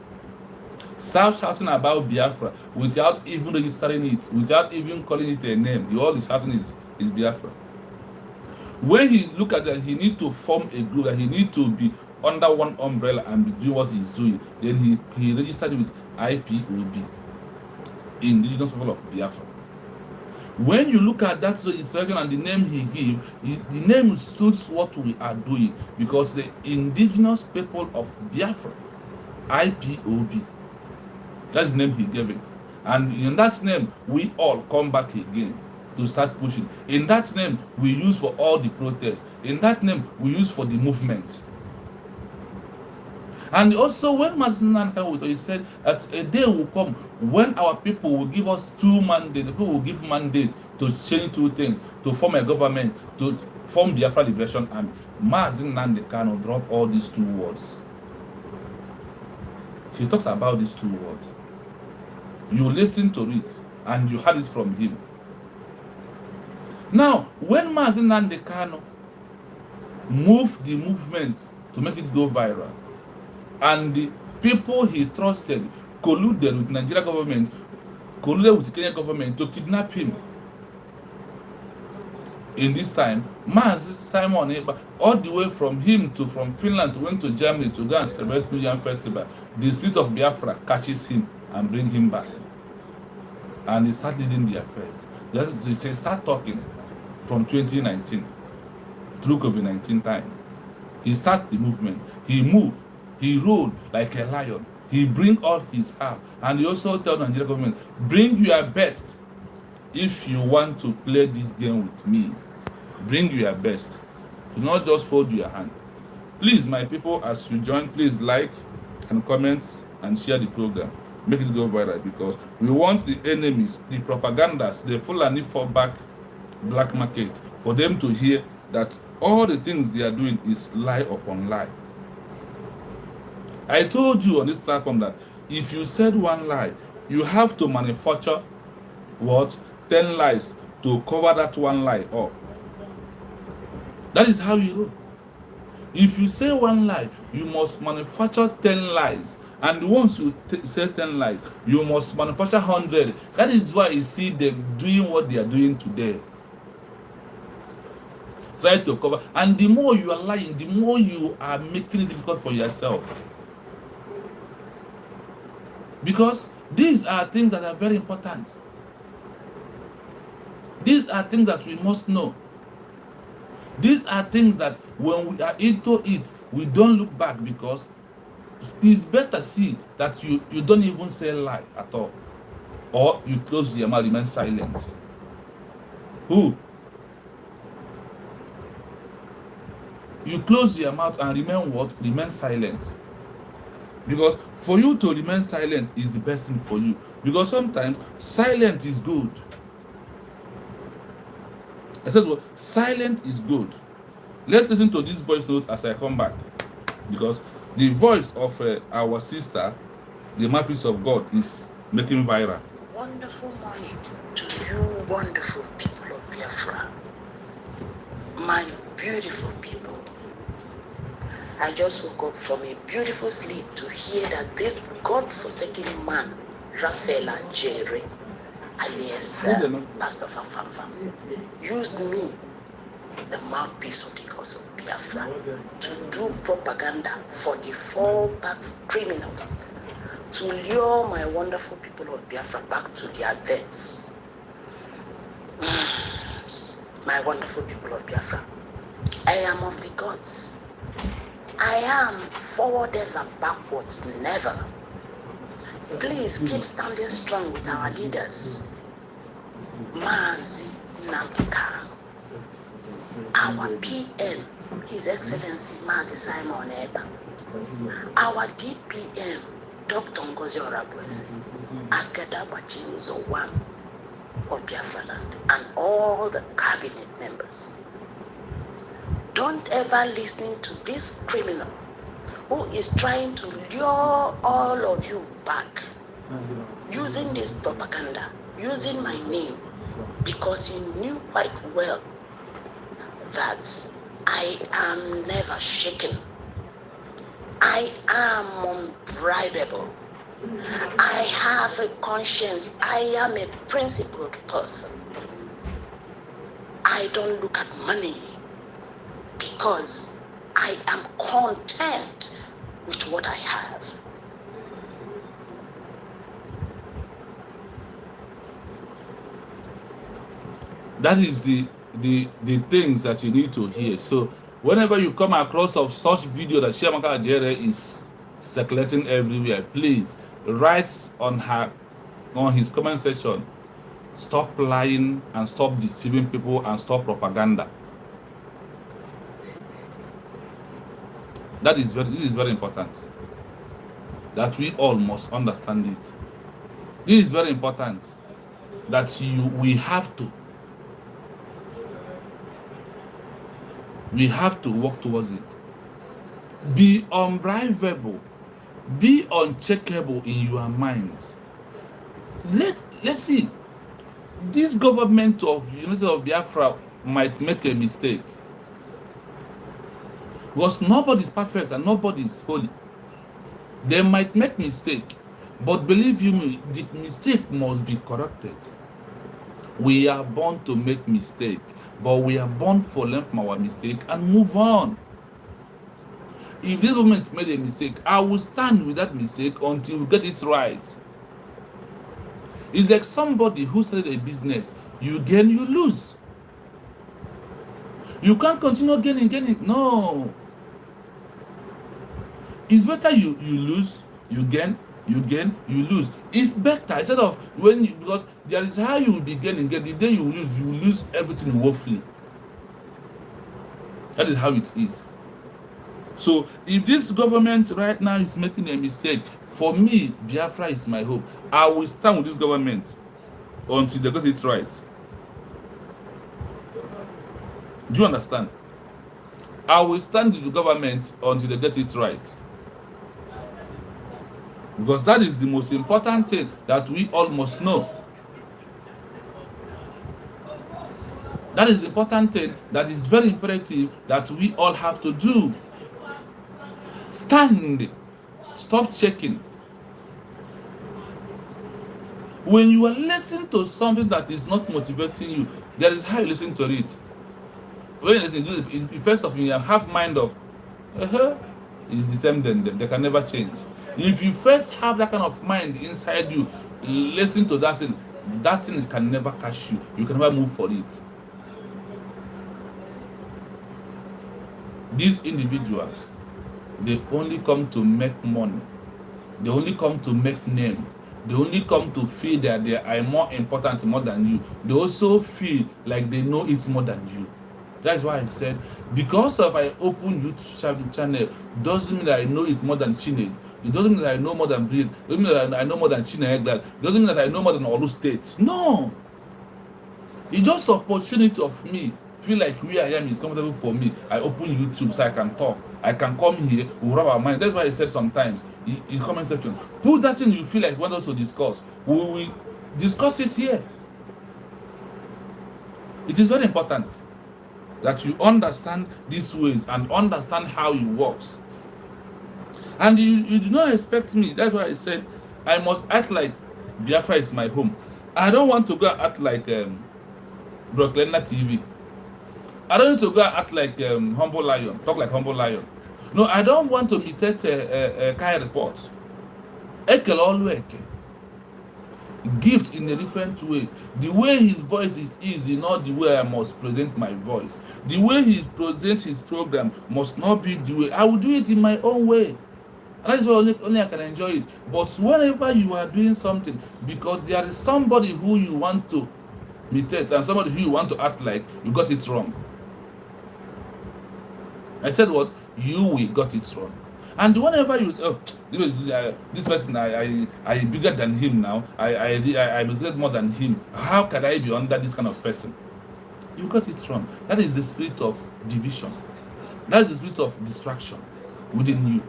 Start shouting about Biafra without even registering it, without even calling it a name. All he's shouting is Biafra. When he look at that, he need to form a group, that he need to be under one umbrella and be doing what he's doing. Then he registered with IPOB, Indigenous People of Biafra. When you look at that registration and the name he gave, the name suits what we are doing, because the indigenous people of Biafra, IPOB, that's the name he gave it. And in that name, we all come back again to start pushing. In that name, we use for all the protests. In that name, we use for the movement. And also, when Mazinan came with, he said that a day will come when our people will give us 2 mandates. The people will give mandate to change 2 things, to form a government, to form Biafra Liberation Army. Mazinan cannot drop all these 2 words. He talks about these 2 words. You listen to it, and you heard it from him. Now, when Mazinan Kano moved the movement to make it go viral, and the people he trusted colluded with Nigeria government, colluded with the Kenya government to kidnap him. In this time, Simon Eba, all the way from Finland, went to Germany to go and celebrate New Year Festival. The spirit of Biafra catches him and bring him back. And he starts leading the affairs. They start talking from 2019 through COVID-19 time. He starts the movement. He moved. He ruled like a lion. He bring all his heart. And he also tell the Nigerian government, bring your best if you want to play this game with me. Bring your best. Do not just fold your hand. Please, my people, as you join, please like and comment and share the program. Make it go viral, because we want the enemies, the propagandas, the FULANI FALLBACK black market, for them to hear that all the things they are doing is lie upon lie. I told you on this platform that if you said 1 lie, you have to manufacture 10 lies to cover that 1 lie up. That is how you roll. If you say 1 lie, you must manufacture 10 lies. And once you say 10 lies, you must manufacture 100. That is why you see them doing what they are doing today. Try to cover. And the more you are lying, the more you are making it difficult for yourself. Because these are things that are very important. These are things that we must know. These are things that when we are into it, we don't look back, because it's better see that you don't even say lie at all. Or you close your mouth, remain silent. Who? You close your mouth and remain what? Remain silent. Because for you to remain silent is the best thing for you. Because sometimes silent is good. I said, well, silent is good. Let's listen to this voice note as I come back. Because the voice of our sister, the Mouthpiece of God, is making viral. Wonderful morning to you, wonderful people of Biafra. My beautiful people. I just woke up from a beautiful sleep to hear that this God-forsaken man, Rafaela Jerry, alias Pastor Fafam, used me, the mouthpiece of the cause of Biafra, to do propaganda for the fallback criminals, to lure my wonderful people of Biafra back to their deaths. My wonderful people of Biafra, I am of the gods. I am forward ever, backwards never. Please keep standing strong with our leaders. Mazi Namdekan, our PM, His Excellency Mazi Simon Eba, our DPM, Dr. Ngozi Orabweze, Agada Bachiuzo One of Biafra Land, and all the cabinet members. Don't ever listen to this criminal who is trying to lure all of you back using this propaganda, using my name, because he knew quite well that I am never shaken. I am unbribable. I have a conscience. I am a principled person. I don't look at money, because I am content with what I have. That is the things that you need to hear. So whenever you come across of such video that Chiamaka Ajere is circulating everywhere, please write on his comment section, stop lying and stop deceiving people and stop propaganda. This is very important, that we all must understand it. This is very important, that we have to work towards it. Be unbribable, be uncheckable in your mind. Let's see, this government of University of Biafra might make a mistake, because nobody is perfect and nobody is holy. They might make mistake, but believe you me, the mistake must be corrected. We are born to make mistake, but we are born to learn from our mistake and move on. If this government made a mistake, I will stand with that mistake until we get it right. It's like somebody who started a business. You gain, you lose. You can't continue gaining. No. It's better you lose, you gain, you lose. It's better instead of because there is how you will be gaining. The day you lose everything woefully. That is how it is. So if this government right now is making a mistake, for me, Biafra is my home. I will stand with this government until they get it right. Do you understand? I will stand with the government until they get it right. Because that is the most important thing that we all must know. That is the important thing that is very imperative that we all have to do. Stand. Stop checking. When you are listening to something that is not motivating you, there is how you listen to it. When you listen to it, first of all, you have mind of, it's the same, then they can never change. If you first have that kind of mind inside you, listen to that thing can never catch you. You can never move for it. These individuals, they only come to make money. They only come to make name. They only come to feel that they are more important, more than you. They also feel like they know it more than you. That's why I said, because of I open YouTube channel, doesn't mean that I know it more than Chined. It doesn't mean that I know more than Breed. It doesn't mean that I know more than Chined. It doesn't mean that I know more than Olu States. No. It's just an opportunity of me. Feel like where I am is comfortable for me. I open YouTube so I can talk. I can come here, we rub our mind. That's why I said sometimes in comment section, put that thing you feel like you want us to discuss. We will discuss it here. It is very important that you understand these ways and understand how it works. And you do not expect me. That's why I said I must act like Biafra is my home. I don't want to go act like Brooklyn TV. I don't need to go act like Humble Lion, talk like Humble Lion. No, I don't want to imitate Kai Report. Ekel always gift in a different ways. The way his voice is not the way I must present my voice. The way he presents his program must not be the way. I will do it in my own way. And that's why only I can enjoy it. But whenever you are doing something, because there is somebody who you want to imitate and somebody who you want to act like, you got it wrong. I said what? You got it wrong. And whenever you this person I bigger than him now, I bigger more than him. How can I be under this kind of person? You got it wrong. That is the spirit of division. That is the spirit of distraction within you.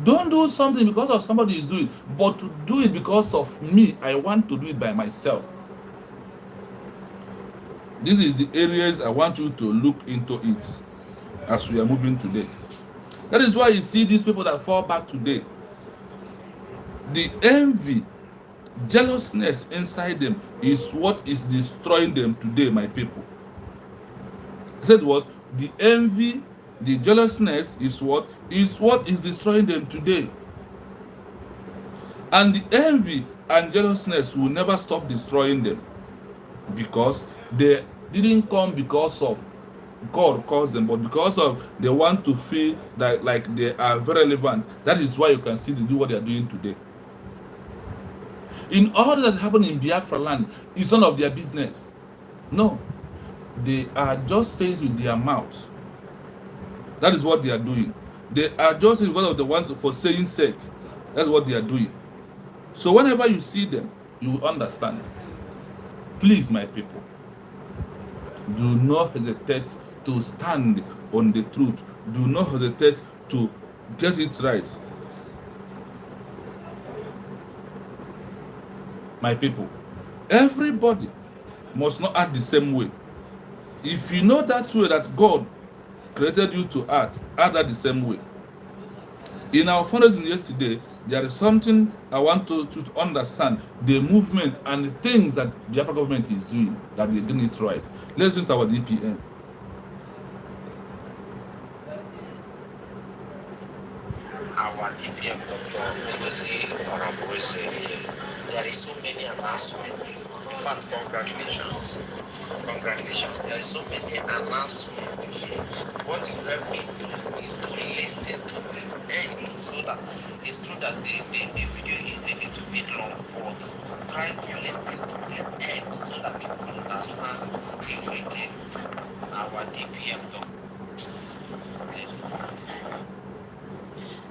Don't do something because of somebody is doing, but to do it because of me. I want to do it by myself. This is the areas I want you to look into it as we are moving today. That is why you see these people that fall back today. The envy, jealousness inside them is what is destroying them today, my people. I said what? The envy, the jealousness is what is destroying them today. And the envy and jealousness will never stop destroying them, because they didn't come because of God caused them, but because of they want to feel that like they are very relevant. That is why you can see they do what they are doing today. In all that happened in Biafra land, it's none of their business. No, they are just saying with their mouth. That is what they are doing. They are just saying because of the want for saying sake. That's what they are doing. So whenever you see them, you will understand. Please, my people, do not hesitate to stand on the truth. Do not hesitate to get it right. My people, everybody must not act the same way. If you know that way that God created you to act that the same way. In our fundraising yesterday, there is something I want to understand, the movement and the things that the Biafra government is doing, that they're doing it right. Let's look at our DPN. Our DPM Dr. Ngozi Oraboise here. There is so many announcements. In fact, congratulations. Congratulations. There is so many announcements here. What you help me do is to listen to the end so that it's true that the video is a little bit long, but try to listen to the end so that people understand everything. Our DPM Dr.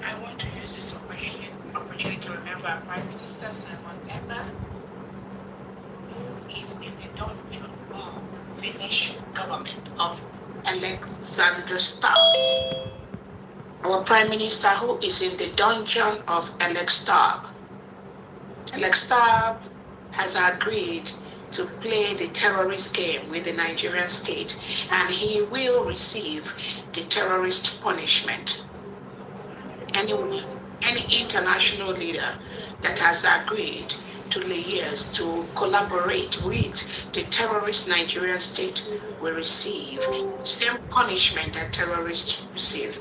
I want to use this opportunity to remember Prime Minister Simon Ekpa, who is in the dungeon of the Finnish government of Alexander Stubb. Our Prime Minister who is in the dungeon of Alex Stubb. Alex Stubb has agreed to play the terrorist game with the Nigerian state, and he will receive the terrorist punishment. Anyone, any international leader that has agreed to liaise to collaborate with the terrorist Nigerian state will receive the same punishment that terrorists receive.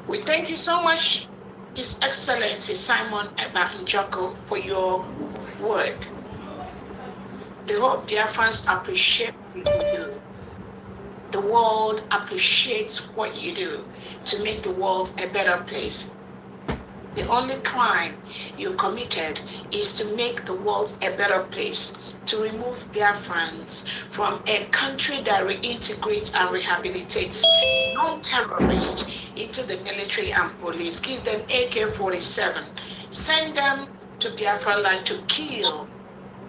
We thank you so much, His Excellency Simon Ekpa Njoko, for your work. The whole Biafrans appreciate what you do. The world appreciates what you do to make the world a better place. The only crime you committed is to make the world a better place, to remove Biafrans from a country that reintegrates and rehabilitates non-terrorists into the military and police, give them AK-47, send them to Biafra land to kill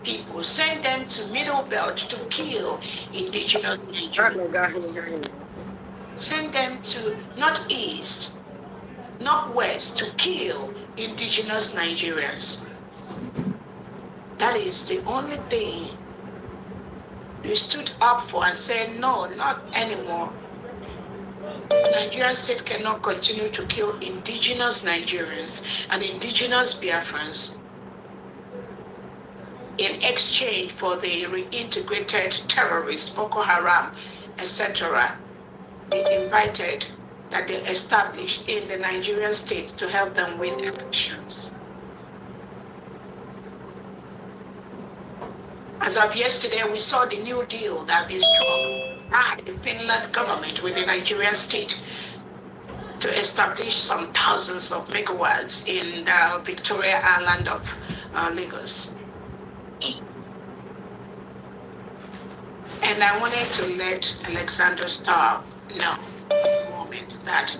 people, send them to Middle Belt to kill indigenous Nigerians, send them to Northeast, Northwest to kill indigenous Nigerians. That is the only thing you stood up for and said, no, not anymore. The Nigerian state cannot continue to kill indigenous Nigerians and indigenous Biafrans in exchange for the reintegrated terrorists, Boko Haram, etc., they invited that they established in the Nigerian state to help them win elections. As of yesterday, we saw the new deal that been struck by the Finland government with the Nigerian state to establish some thousands of megawatts in the Victoria Island of Lagos. And I wanted to let Alexander Stubb know at this moment that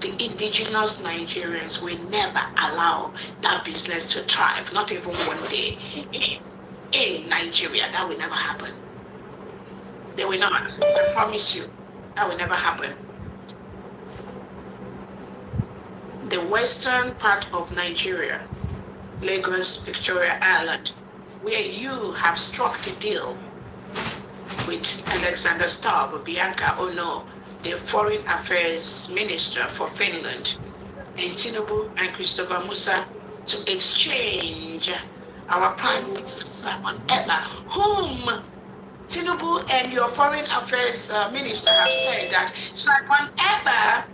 the indigenous Nigerians will never allow that business to thrive, not even one day. In Nigeria, that will never happen. They will not. I promise you, that will never happen. The western part of Nigeria, Lagos, Victoria Island, where you have struck the deal with Alexander Stubb, Bianca Ono, the Foreign Affairs Minister for Finland, and Tinubu and Christopher Musa to exchange our Prime Minister Simon Ekpa, whom Tinubu and your Foreign Affairs Minister have said that Simon Ekpa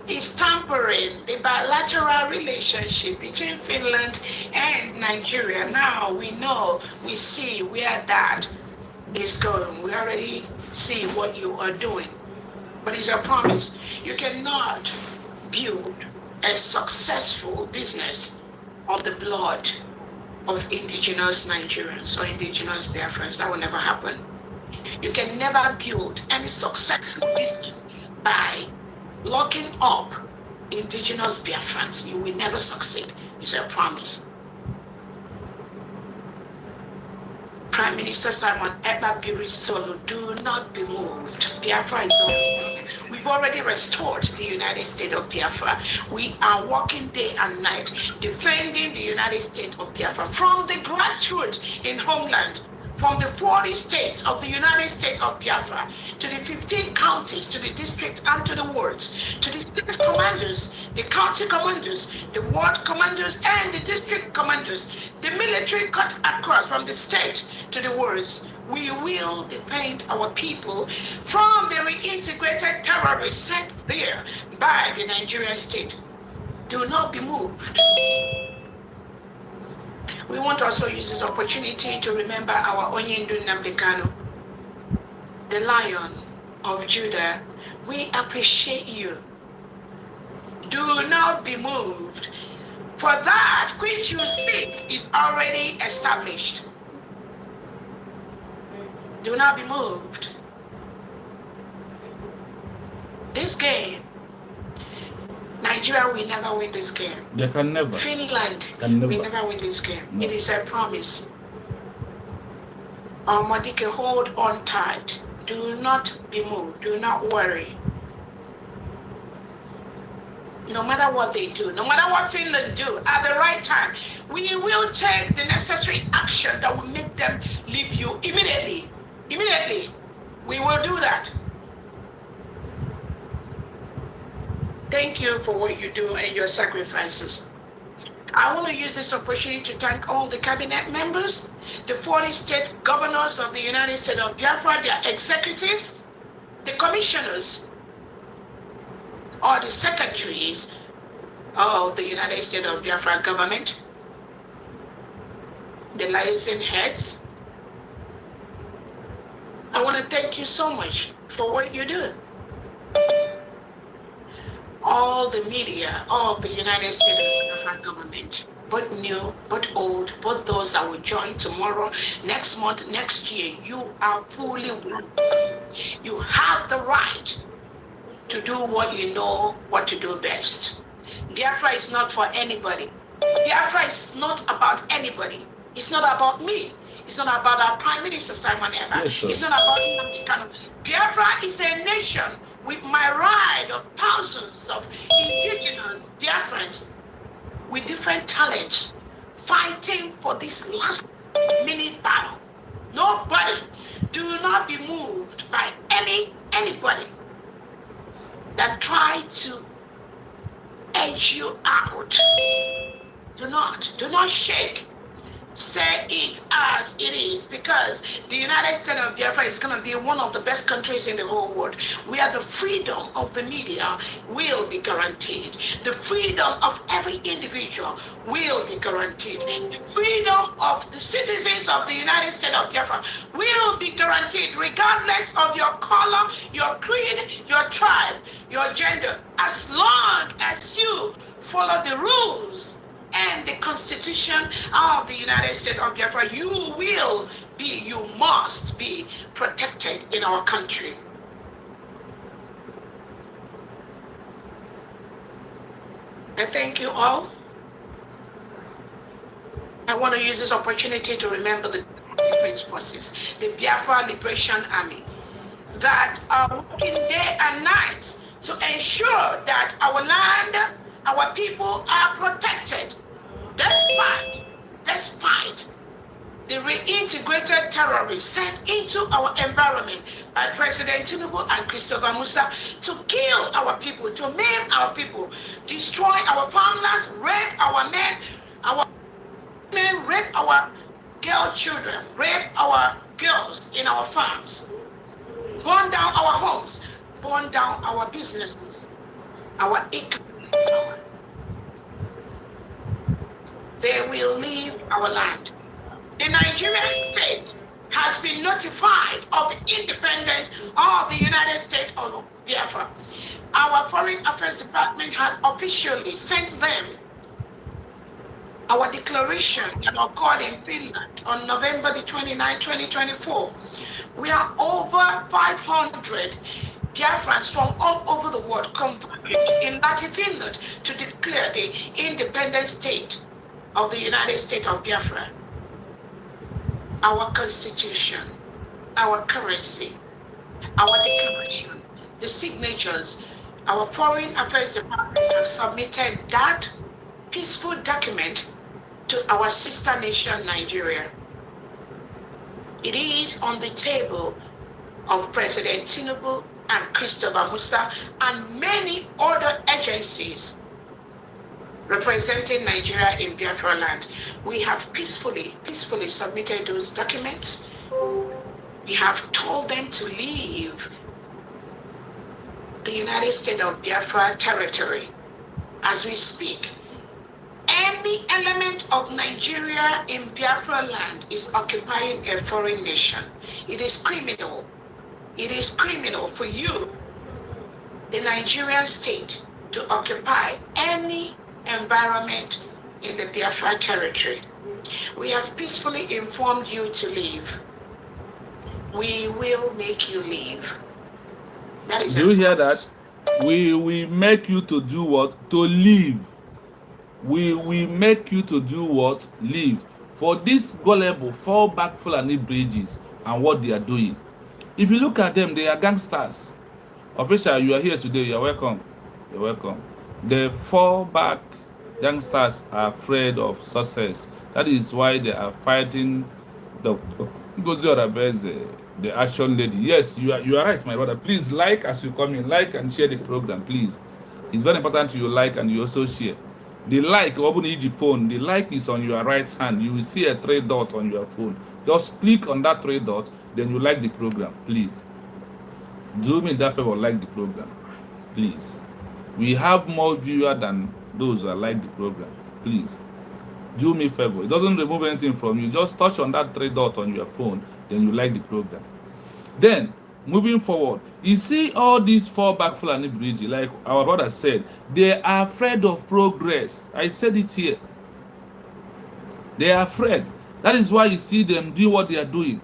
is tampering the bilateral relationship between Finland and Nigeria. Now we know, we see where that is going. We already see what you are doing. But it's a promise. You cannot build a successful business on the blood of indigenous Nigerians or indigenous Biafrans. That will never happen. You can never build any successful business by locking up indigenous Biafrans. You will never succeed. It's a promise. Prime Minister Simon Ekpa Birisolo, do not be moved. Biafra is on. We've already restored the United States of Biafra. We are working day and night defending the United States of Biafra from the grassroots in homeland, from the 40 states of the United States of Biafra, to the 15 counties, to the districts and to the wards, to the state commanders, the county commanders, the ward commanders, and the district commanders, the military cut across from the state to the wards. We will defend our people from the reintegrated terrorists sent there by the Nigerian state. Do not be moved. We want to also use this opportunity to remember our Onyendu Nambekano, the Lion of Judah. We appreciate you. Do not be moved, for that which you seek is already established. Do not be moved. This game, Nigeria will never win this game. They can never. Finland Can never. will never win this game. No. It is a promise. Almadike, hold on tight. Do not be moved. Do not worry. No matter what they do, no matter what Finland do, at the right time, we will take the necessary action that will make them leave you immediately. Immediately. We will do that. Thank you for what you do and your sacrifices. I want to use this opportunity to thank all the cabinet members, the 40 state governors of the United States of Biafra, their executives, the commissioners, or the secretaries of the United States of Biafra government, the liaison heads. I want to thank you so much for what you do. All the media of the United States of Biafra government, both new, both old, both those that will join tomorrow, next month, next year, you are fully welcome. You have the right to do what you know what to do best. Biafra is not for anybody. Biafra is not about anybody. It's not about me. It's not about our Prime Minister Simon Ekpa. Yes, it's not about Nnamdi. Biafra is a nation with my ride of thousands of indigenous Biafrans with different talents fighting for this last minute battle. Nobody, do not be moved by anybody that try to edge you out. Do not shake. Say it as it is, because the United States of Biafra is going to be one of the best countries in the whole world, where the freedom of the media will be guaranteed. The freedom of every individual will be guaranteed. The freedom of the citizens of the United States of Biafra will be guaranteed, regardless of your color, your creed, your tribe, your gender, as long as you follow the rules and the Constitution of the United States of Biafra. You must be protected in our country. I thank you all. I want to use this opportunity to remember the Defense Forces, the Biafra Liberation Army, that are working day and night to ensure that our land, our people are protected, despite the reintegrated terrorists sent into our environment by President Tinubu and Christopher Musa to kill our people, to maim our people, destroy our farmlands, rape our men, rape our girl children, rape our girls in our farms, burn down our homes, burn down our businesses. our economic power. They will leave our land. The Nigerian state has been notified of the independence of the United States of Biafra. Our Foreign Affairs Department has officially sent them our declaration that occurred in Finland on November the 29th, 2024. We are over 500 Biafrans from all over the world converged in Latin Finland to declare the independent state of the United States of Biafra. Our constitution, our currency, our declaration, the signatures, our Foreign Affairs Department have submitted that peaceful document to our sister nation, Nigeria. It is on the table of President Tinubu and Christopher Musa and many other agencies representing Nigeria in Biafra land. We have peacefully submitted those documents. We have told them to leave the United States of Biafra territory. As we speak, any element of Nigeria in Biafra land is occupying a foreign nation. It is criminal. It is criminal for you, the Nigerian state, to occupy any environment in the Biafra territory. We have peacefully informed you to leave. We will make you leave. That is Do you hear that? We make you to do what? To leave. We make you to do what? Leave. For this gullible fallback Fulani bridges and what they are doing. If you look at them, they are gangsters. Official, you are here today. You're welcome. You're welcome. The fallback gangsters are afraid of success. That is why they are fighting Dr. Ngozi Orabeze, the action lady. Yes, you are right, my brother. Please like as you come in. Like and share the program, please. It's very important you like and you also share. The like, open the phone. The like is on your right hand. You will see a 3 dot on your phone. Just click on that 3 dot, then you like the program, please. Do me that favor, like the program, please. We have more viewers than those that like the program. Please, do me a favor. It doesn't remove anything from you. Just touch on that 3 dot on your phone, then you like the program. Then, moving forward, you see all these fallback Fulani bridges, like our brother said, they are afraid of progress. I said it here. They are afraid. That is why you see them do what they are doing.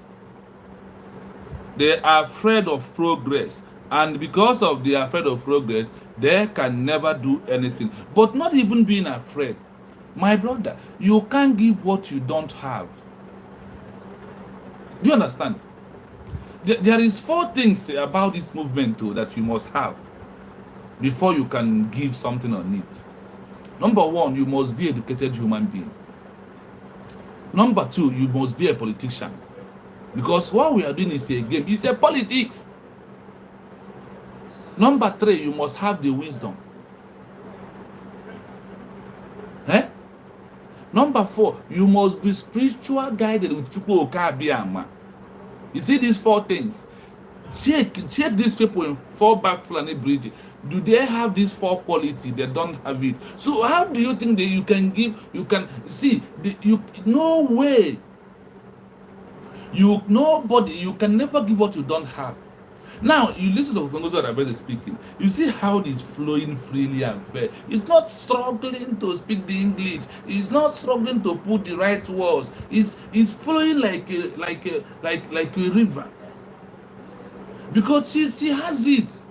They are afraid of progress. And because of they are afraid of progress, they can never do anything. But not even being afraid. My brother, you can't give what you don't have. Do you understand? There is 4 things about this movement too that you must have before you can give something on it. Number 1, you must be an educated human being. Number 2, you must be a politician. Because what we are doing is a game. It's a politics. Number 3, you must have the wisdom. Number 4, you must be spiritual guided with Chukwu Okabiyama. You see these 4 things. Check these people in fallback Fulani bridge. Do they have these 4 qualities? They don't have it. So how do you think that you can give? You can see. No way. Nobody. You can never give what you don't have. Now you listen to Ngozi Orabeze speaking. You see how it is flowing freely and fair. It's not struggling to speak the English. It's not struggling to put the right words. It's flowing like a river. Because she has it.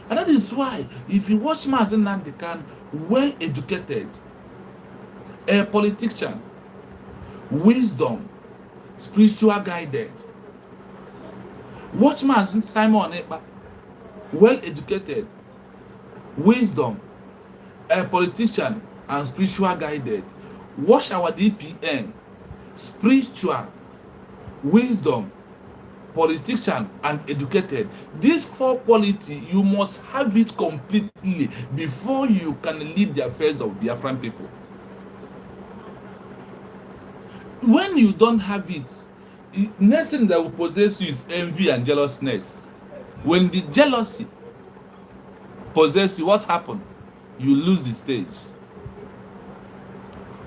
And that is why if you watch Mazi Nnamdi Kanu, well educated, a politician, wisdom, spiritual guided. Watch Mazi Simon Ekpa, well educated, wisdom, a politician, and spiritual guided. Watch our DPN, spiritual, wisdom, politician, and educated. These 4 qualities, you must have it completely before you can lead the affairs of Biafran people. When you don't have it, the next thing that will possess you is envy and jealousness. When the jealousy possess you, what happened? You lose the stage.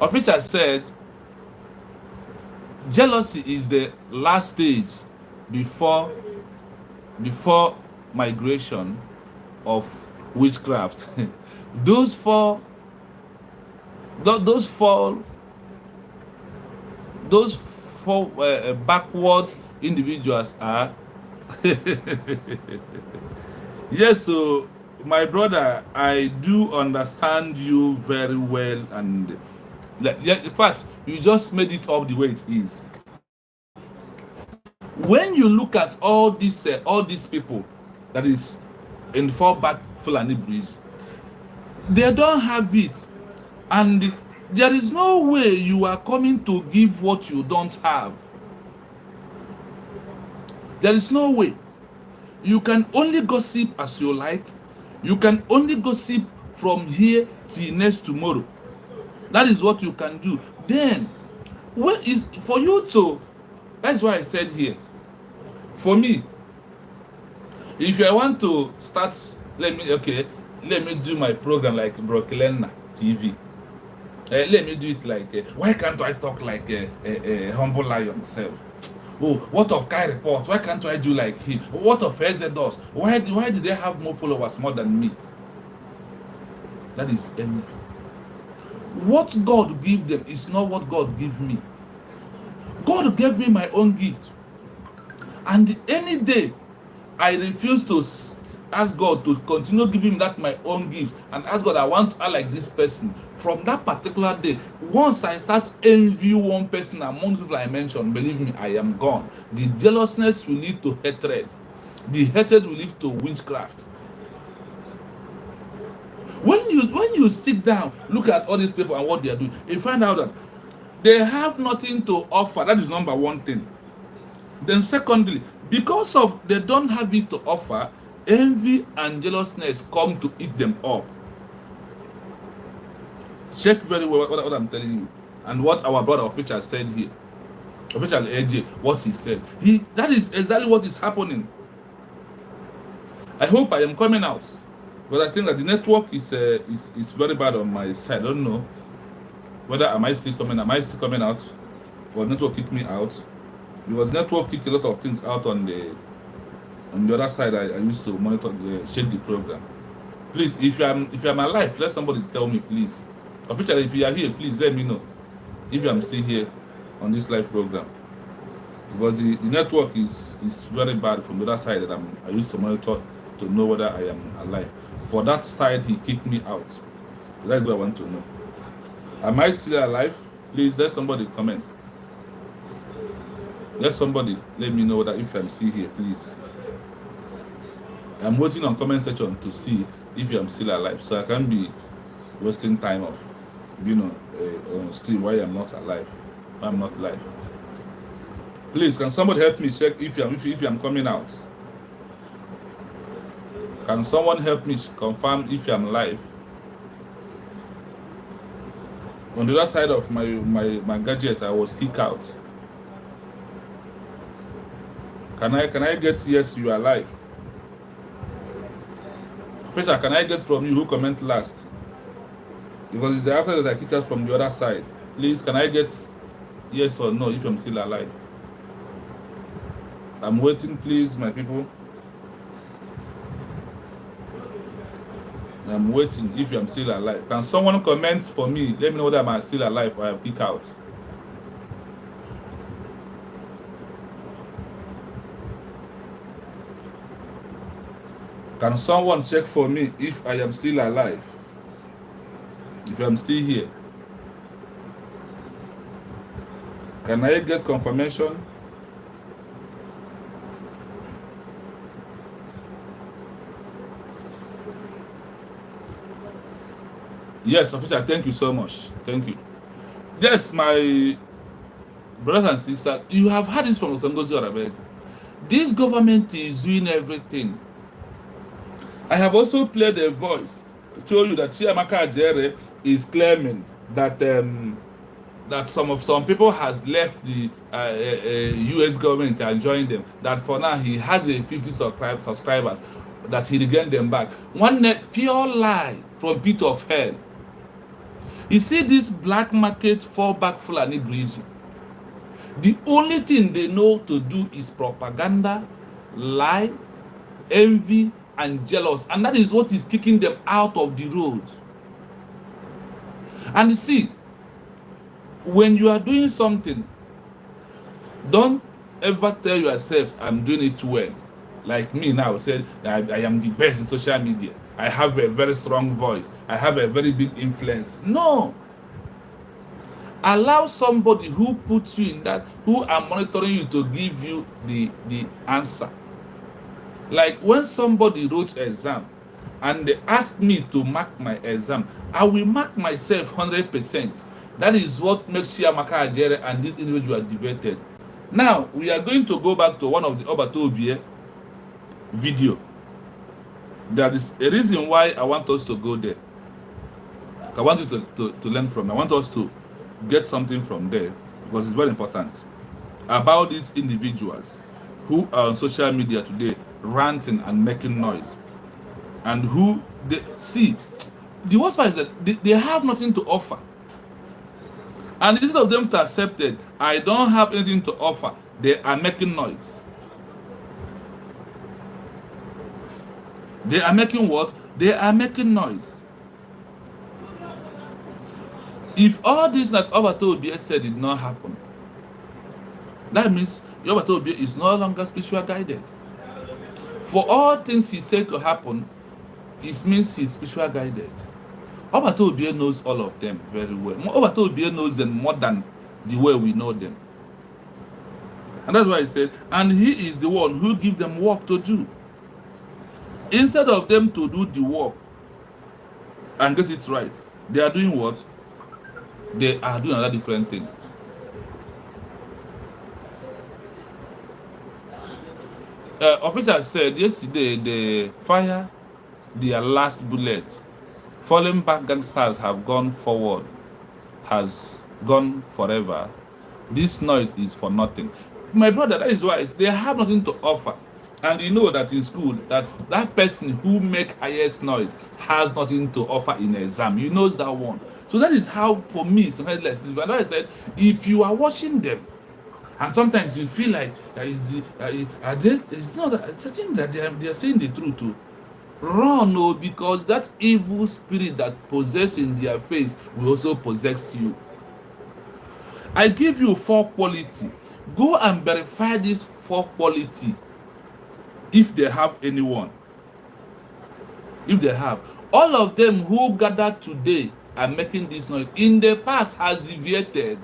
Official said jealousy is the last stage before migration of witchcraft. those four backward individuals are yes. So my brother, I do understand you very well, and in fact you just made it up the way it is. When you look at all these people that is in FALLBACK Fulani bridge, they don't have it, and there is no way you are coming to give what you don't have. There is no way. You can only gossip as you like. You can only gossip from here till next tomorrow. That is what you can do. Then, what is for you to? That's why I said here. For me, if I want to start, let me do my program like Brooklyn TV. Let me do it like, why can't I talk like a humble lion self? Oh, what of Kai Report? Why can't I do like him? What of Ezedos? Why do they have more followers more than me? That is envy. What God give them is not what God give me. God gave me my own gift. And any day I refuse to ask God to continue giving me that my own gift and ask God, I want to act like this person. From that particular day, once I start envying one person among the people I mentioned, believe me, I am gone. The jealousness will lead to hatred. The hatred will lead to witchcraft. When you sit down, look at all these people and what they are doing, you find out that they have nothing to offer. That is number one thing. Then secondly, because of they don't have it to offer, envy and jealousness come to eat them up. Check very well what I'm telling you, and what our brother official said here. Official AJ, what he said. That is exactly what is happening. I hope I am coming out, but I think that the network is very bad on my side. I don't know whether am I still coming out, or network kick me out, because network kick a lot of things out on the other side. I used to monitor shake the program. Please, if I'm alive, let somebody tell me, please. Officially, if you are here, please let me know if I'm still here on this live program, because the network is very bad from the other side that I used to monitor to know whether I am alive. For that side, he kicked me out. That's what I want to know. Am I still alive? Please let somebody comment. Let somebody let me know that if I'm still here, please. I'm waiting on comment section to see if I'm still alive, so I can't be wasting time of on screen why I'm not alive. I'm not live. Please, can somebody help me check if I'm coming out? Can someone help me confirm if I'm live? On the other side of my gadget, I was kicked out. Can I get yes, you are live? First, can I get from you who comment last? Because it's after that I kick out from the other side. Please, can I get yes or no if I'm still alive? I'm waiting, please, my people. I'm waiting if I'm still alive. Can someone comment for me? Let me know whether I'm still alive or I have kicked out. Can someone check for me if I am still alive? If I'm still here. Can I get confirmation? Yes, official, thank you so much. Thank you. Yes, my brothers and sisters, you have heard it from Otongozi Orabezi. This government is doing everything. I have also played a voice to show you that Chiamaka Ajere is claiming that that some people has left the US government and joined them. That for now he has a 50 subscribers. that he regained them back. One pure lie from pit of hell. You see this black market fallback Fulani breezy. The only thing they know to do is propaganda, lie, envy, and jealous. And that is what is kicking them out of the road. And you see, when you are doing something, don't ever tell yourself, I'm doing it well. Like me now, said I am the best in social media. I have a very strong voice. I have a very big influence. No. Allow somebody who puts you in that, who are monitoring you, to give you the answer. Like when somebody wrote exam and they asked me to mark my exam, I will mark myself 100%. That is what makes Chiamaka Ajere and this individual debated. Now, we are going to go back to one of the Obatobie video. There is a reason why I want us to go there. I want you to learn from. I want us to get something from there, because it's very important about these individuals who are on social media today ranting and making noise, and who they see. The worst part is that they have nothing to offer, and instead of them to accept it, I don't have anything to offer, they are making noise. They are making what? They are making noise. If all this that Obatobie said did not happen, that means Obatobie is no longer spiritual guided. For all things he said to happen, it means he's spiritual guided. Obatobie knows all of them very well. Obatobie knows them more than the way we know them. And that's why I said, and he is the one who gives them work to do. Instead of them to do the work and get it right, they are doing what? They are doing another different thing. Officials said yesterday they fired their last bullet. Falling back gangsters have gone forward, has gone forever. This noise is for nothing. My brother, that is why they have nothing to offer. And you know that in school, that person who make highest noise has nothing to offer in an exam. You know that one. So that is how, for me, sometimes like this. But I said, if you are watching them, and sometimes you feel like it's not that, it's a thing that they are saying the truth too. Run, no, because that evil spirit that possesses in their face will also possess you. I give you 4 quality. Go and verify this 4 quality. If they have anyone, if they have, all of them who gathered today are making this noise in the past has deviated.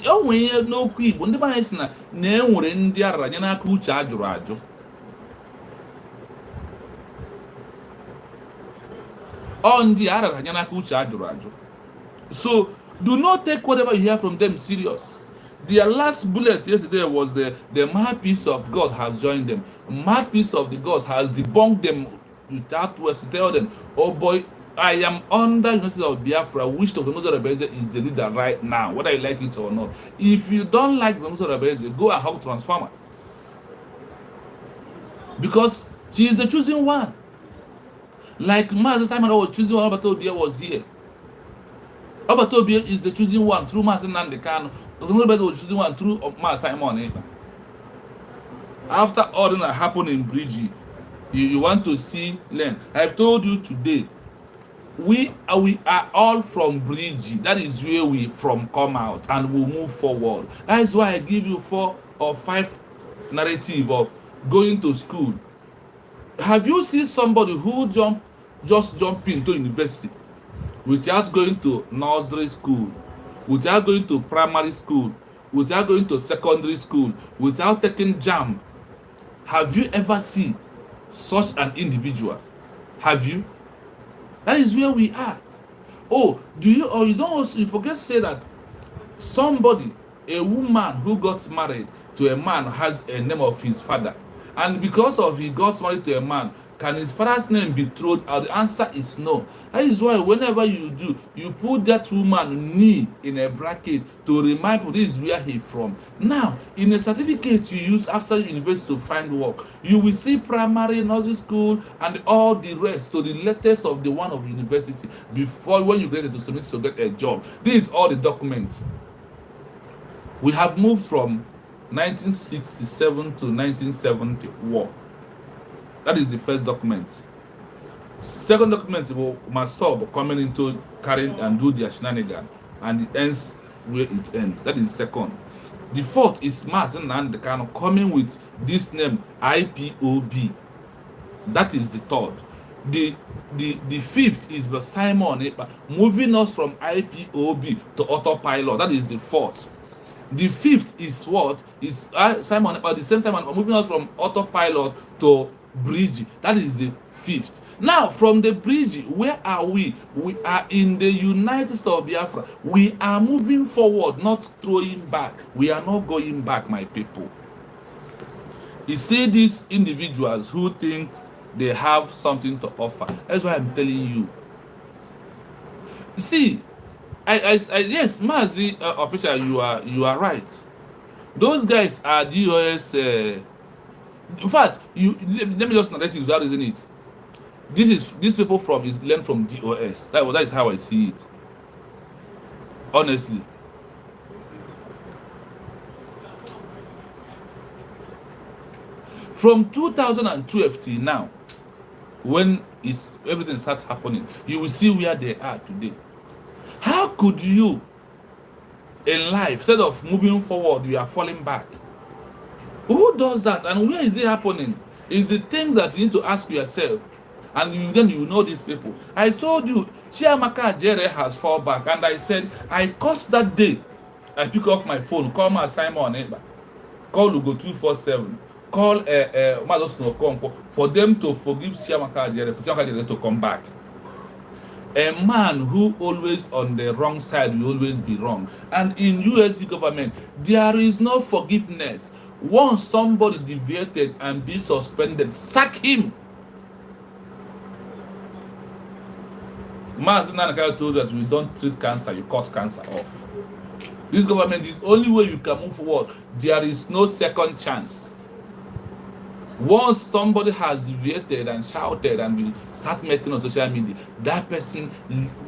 Oh, when you know, quick, when the man is na nwere ndị ara nya n'aka uche ajụrụ ajụ. All ndị ara nya n'aka uche ajụrụ ajụ. So do not take whatever you hear from them serious. Their last bullet yesterday was the mouthpiece of God has joined them. Mouthpiece of the gods has debunked them without words to tell them, oh boy, I am under the University of Biafra, which Dr. Musa Rebeze is the leader right now, whether you like it or not. If you don't like Dr. Musa Rebeze, go and hug Transformer. Because she is the chosen one. Like Master Simon was choosing one, Obatobie was here. Obatobie is the choosing one through Master Nnamdi Kanu. Dr. Musa Rebeze was choosing one through Master Simon. After all that happened in Bridgie, you want to see, learn. I've told you today, we are all from Bridgie. That is where we from come out, and we'll move forward. That is why I give you 4 or 5 narrative of going to school. Have you seen somebody who just jump into university without going to nursery school, without going to primary school, without going to secondary school, without taking JAMB? Have you ever seen such an individual? Have you? That is where we are. Oh, do you, or you don't also, you forget to say that somebody, a woman who got married to a man has a name of his father, and because of he got married to a man, Can his father's name be thrown out? The answer is no. That is why whenever you do, you put that woman knee in a bracket to remind people this is where he's from. Now, in a certificate you use after university to find work, you will see primary, nursery school, and all the rest to the latest of the one of university before when you get to submit to get a job. This is all the documents. We have moved from 1967 to 1970 war. That is the first document. Second document will Masob coming into carrying and do their shenanigan, and it ends where it ends. That is second. The fourth is Mazen and the kind of coming with this name IPOB. That is the third. The fifth is the Simon Epa moving us from IPOB to autopilot. That is the fourth. The fifth is what is Simon Epa, the same Simon moving us from autopilot to bridge. That is the fifth. Now, from the bridge, where are we? We are in the United States of Biafra. We are moving forward, not throwing back. We are not going back, my people. You see these individuals who think they have something to offer. That's why I'm telling you. See, yes, Mazi official, you are right. Those guys are DOS. In fact, let me just narrate it without reading it. These people learn from DOS. That is how I see it. Honestly. From 2012 till now, when everything starts happening, you will see where they are today. How could you, in life, instead of moving forward, you are falling back? Who does that, and where is it happening? It's the things that you need to ask yourself, and then you know these people. I told you, Chiamaka Jere has fall back, and I said, I cursed that day. I pick up my phone, call my Simon Eba, call Lugo 247, call Malos Nokonko, for them to forgive Chiamaka Jere, for Chiamaka Jere to come back. A man who always on the wrong side will always be wrong. And in USD government, there is no forgiveness. Once somebody deviated and be suspended, sack him. Mazinanaka told that we don't treat cancer, you cut cancer off. This government is the only way you can move forward. There is no second chance. Once somebody has deviated and shouted and we start making on social media, that person,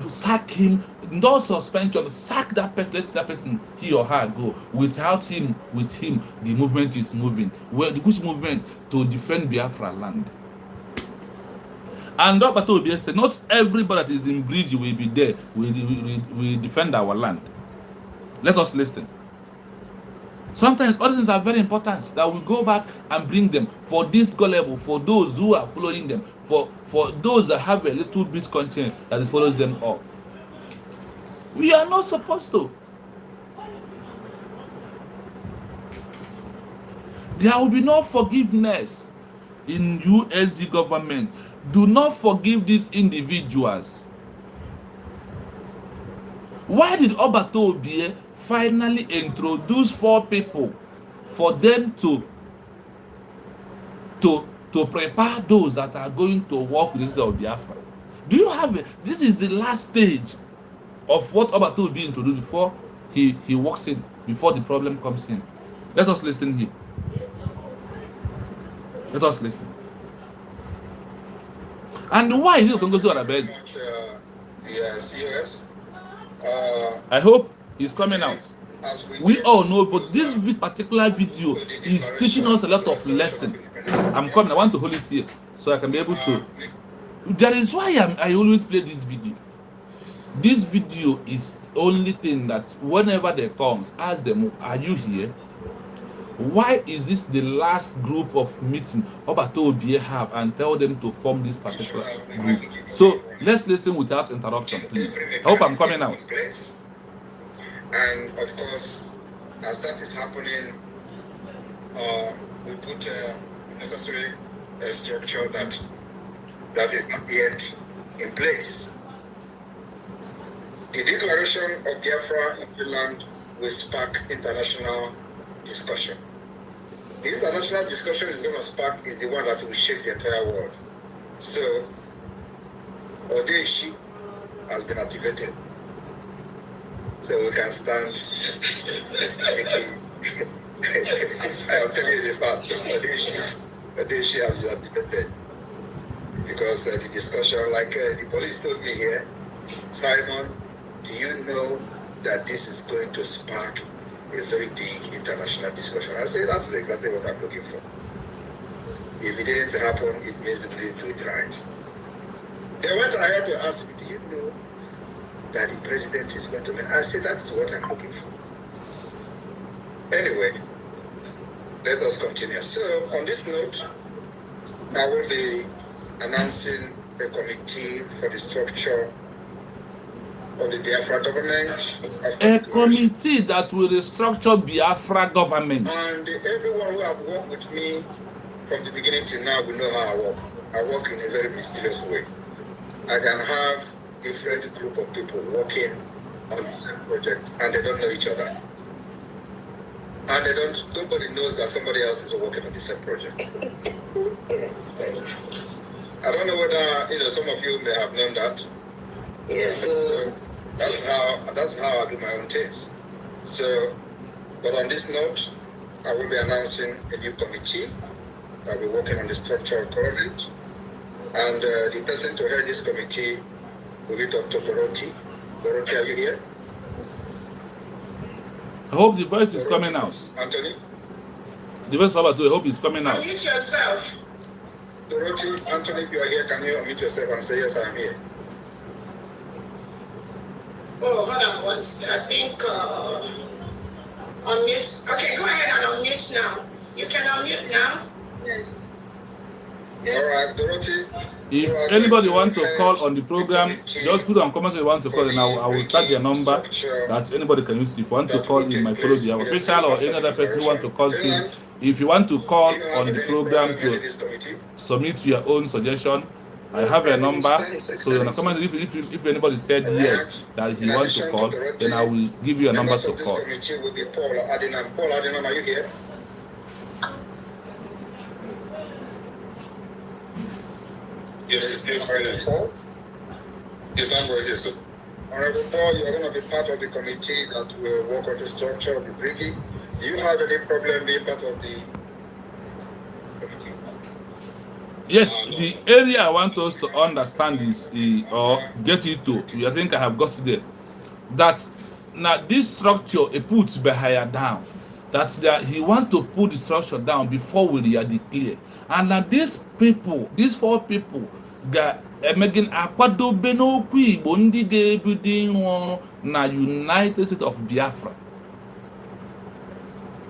sack him, no suspension, sack that person, let that person, he or her go. Without him, with him, the movement is moving. Which movement? To defend Biafra land. And Dr. Obi said, not everybody that is in bridge will be there, we defend our land. Let us listen. Sometimes all these things are very important that we go back and bring them for this gullible, for those who are following them, for those that have a little bit conscience that it follows them up. We are not supposed to. There will be no forgiveness in USD government. Do not forgive these individuals. Why did Obato Obie finally introduce 4 people for them to prepare those that are going to work with the state of Biafra? Do you have this is the last stage of what Obato will be introduced before he walks in, before the problem comes in. Let us listen here. Let us listen. And why is it going to go to Arabes? Yes. I hope he's coming out. We all know, but this particular video is teaching us a lot of lessons. I'm coming. I want to hold it here so I can be able to. That is why I always play this video. This video is the only thing that whenever they comes, ask them, are you here? Why is this the last group of meeting Obato Obie have, and tell them to form this particular group? So let's listen without interruption, please. I hope I'm coming out. And of course, as that is happening, we put a necessary structure that is not yet in place. The declaration of Biafra in Finland will spark international discussion. The international discussion is going to spark is the one that will shape the entire world. So, Odeshi has been activated. So we can stand shaking. I am telling you the fact. Odeshi has been activated. Because the discussion, like the police told me here, Simon, do you know that this is going to spark a very big international discussion? I said, that's exactly what I'm looking for. If it didn't happen, it means they didn't do it right. They went ahead to ask me, do you know that the president is going to meet? I said, that's what I'm looking for. Anyway, let us continue. So, on this note, I will be announcing a committee for the structure of the Biafra government. A committee that will restructure Biafra government. And everyone who have worked with me from the beginning till now will know how I work. I work in a very mysterious way. I can have different group of people working on the same project and they don't know each other. And nobody knows that somebody else is working on the same project. I don't know whether some of you may have known that. Yes. So that's how I do my own things. So, but on this note, I will be announcing a new committee that will be working on the structure of government. And the person to head this committee will be Dr. Dorothy. Dorothy, are you here? I hope the voice is coming out. Anthony? The voice of I hope it's coming out. Unmute yourself. Dorothy, Anthony, if you are here, can you unmute yourself and say, yes, I am here? Oh, hold on one second. I think unmute. Okay, go ahead and unmute now. You can unmute now. Yes. All right, Dorothy. If anybody want to call on the program, just put on comments if you want to call, and I will start their number that anybody can use. If you want to call in my follow the official or any other person who want to call in. If you want to call on the program to submit your own suggestion, I have a number. So in the comments, if anybody said yes that he wants to call, then I will give you a number to call. Paul Adinam, are you here? Yes, right here. Yes, I'm right here, sir. Honorable Paul, you are going to be part of the committee that will work on the structure of the brigade. Do you have any problem being part of the committee? Yes, the area I want us to understand is, or get it to, I think I have got there, that now this structure, it puts Behaya down. That's that he want to put the structure down before we are declared. And now these people, these 4 people, got making akwadobe n'okwu Igbo ndị ga-ebido ịrụ na United States of Biafra.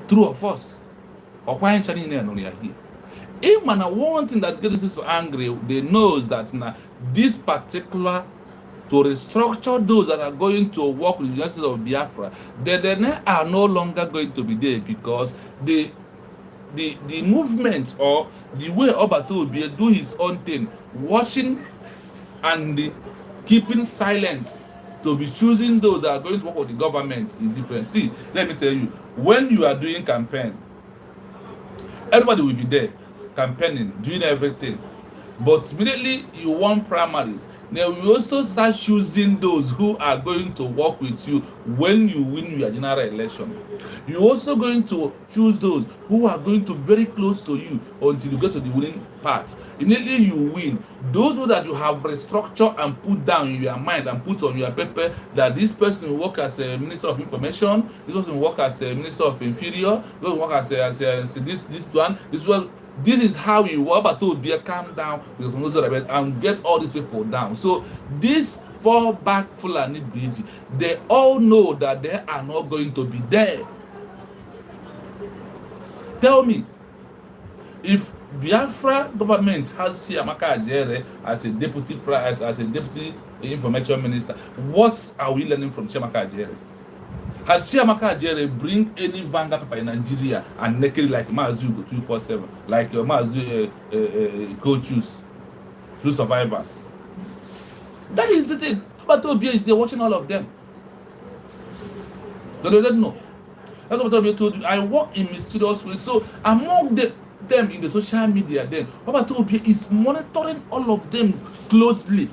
True of us. Or why ain't Chinese here? Even one thing that gets us so angry, they knows that now this particular to restructure those that are going to work with the United States of Biafra, they are no longer going to be there because the movement or the way Obato will be do his own thing, watching and keeping silent to be choosing those that are going to work with the government is different. See, let me tell you, when you are doing campaign, everybody will be there campaigning, doing everything. But immediately you want primaries, then we also start choosing those who are going to work with you when you win your general election. You're also going to choose those who are going to be very close to you until you get to the winning part. Immediately you win. Those that you have restructured and put down in your mind and put on your paper that this person will work as a Minister of Information, this person will work as a Minister of Inferior, this will work as this one. This is how you want to be a calm down and get all these people down. So this FALLBACK Fulani bridge, they all know that they are not going to be there. Tell me, if Biafra government has Chiamaka Ajere as a deputy information minister, what are we learning from Chiamaka Ajere? Had Chiamaka Ajere bring any Vanguard paper in Nigeria and naked like Mazu go 247, like Mazu co-choose, true survivor. That is the thing. But Obia is here watching all of them. They don't know. That's what I told you. I work in mysterious ways. So among them in the social media, then Obatobi is monitoring all of them closely.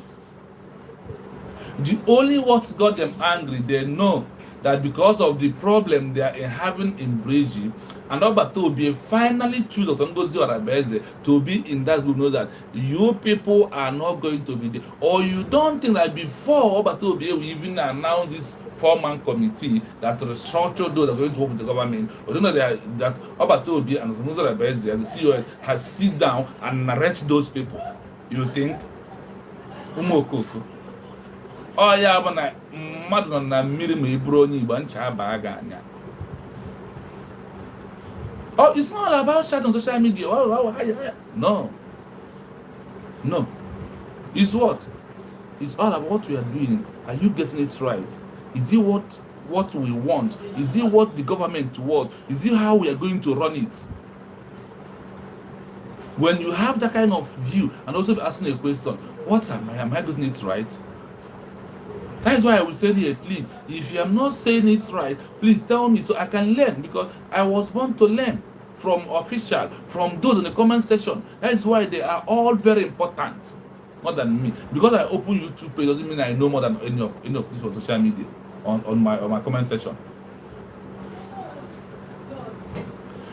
The only what got them angry, they know that because of the problem they are having in Breji, and Obatobi finally choose Otongozi Orabeze to be in that group, know that you people are not going to be there. Or you don't think that before Obatobi will even announce this 4-man committee that restructure those that are going to work with the government, or don't know that Obatobi and Otongozi Orabeze as the CEO has sit down and narrate those people. You think? Umokoko. Oh yeah, but na mmadụ nọ na mmiri ma iburu onye Igbo ncha aba ga anya. Oh, it's not all about chat on social media. No. No. It's what? It's all about what we are doing. Are you getting it right? Is it what we want? Is it what the government wants? Is it how we are going to run it? When you have that kind of view and also be asking a question, what am I getting it right? That is why I will say here, please, if you are not saying it right, please tell me so I can learn, because I was born to learn from official, from those in the comment section. That is why they are all very important, more than me. Because I open YouTube page doesn't mean I know more than any of this on social media, on my comment section.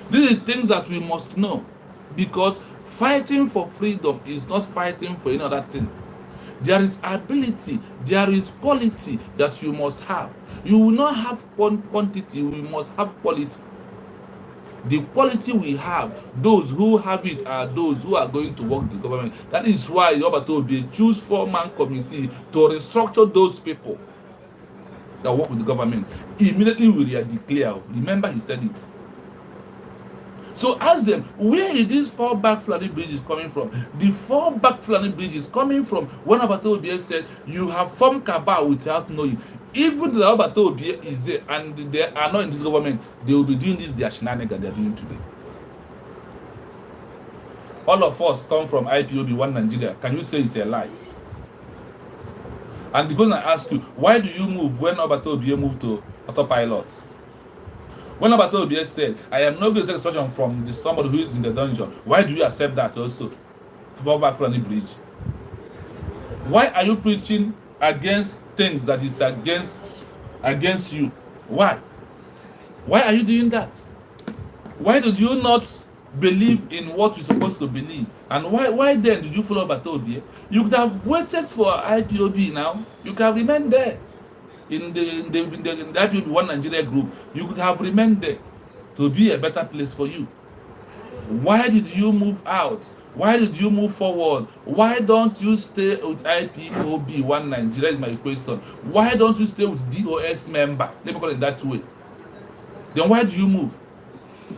These are things that we must know, because fighting for freedom is not fighting for any other thing. There is ability, there is quality that you must have. You will not have quantity, we must have quality. The quality we have, those who have it are those who are going to work with the government. That is why Obatobi choose 4-man committee to restructure those people that work with the government. Immediately we declare. Remember, he said it. So ask them, where is this FALLBACK FULANI bridge is coming from? The FALLBACK FULANI bridge is coming from when Obatobi said, you have formed cabal without knowing. Even the Obatobi is there and they are not in this government, they will be doing this, their shenanigans they are doing today. All of us come from IPOB, One Nigeria. Can you say it's a lie? And the question I ask you, why do you move when Obatobi moved to autopilot? When Obatobi said, I am not going to take instruction from somebody who is in the dungeon, why do you accept that also? FALLBACK FULANI bridge. Why are you preaching against things that is against you? Why? Why are you doing that? Why did you not believe in what you're supposed to believe? And why then did you follow Obatobi? You could have waited for IPOB now. You can remain there. In the IPOB One Nigeria group, you could have remained there to be a better place for you. Why did you move out? Why did you move forward? Why don't you stay with IPOB One Nigeria is my question. Why don't you stay with DOS member? Let me call it that way. Then why do you move?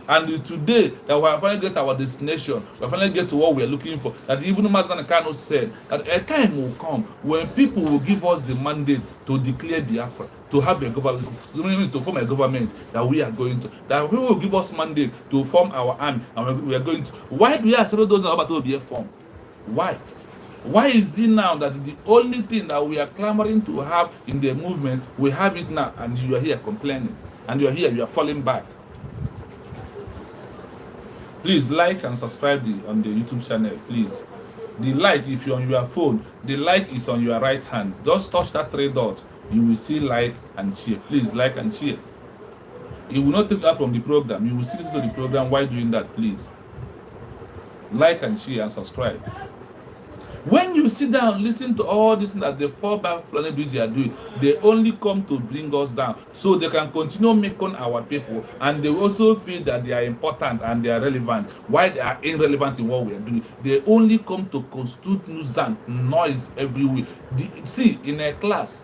And today that we have finally get our destination, we finally get to what we are looking for. That even Master Kano said that a time will come when people will give us the mandate to declare Biafra, to have a government, to form a government that we are going to. That people will give us mandate to form our army, and we are going to. Why do we accept those about to be formed? Why? Why is it now that the only thing that we are clamoring to have in the movement, we have it now, and you are here complaining, and you are here, you are falling back? Please like and subscribe on the YouTube channel, please. The like, if you're on your phone, the like is on your right hand. Just touch that 3 dots. You will see like and share. Please like and share. It will not take that from the program. You will see listen to the program while doing that, please. Like and share and subscribe. When you sit down, listen to all this that the FALLBACK FULANI bridge are doing, they only come to bring us down so they can continue making our people, and they also feel that they are important and they are relevant. Why they are irrelevant in what we are doing? They only come to constitute nuisance, noise everywhere. See, in a class,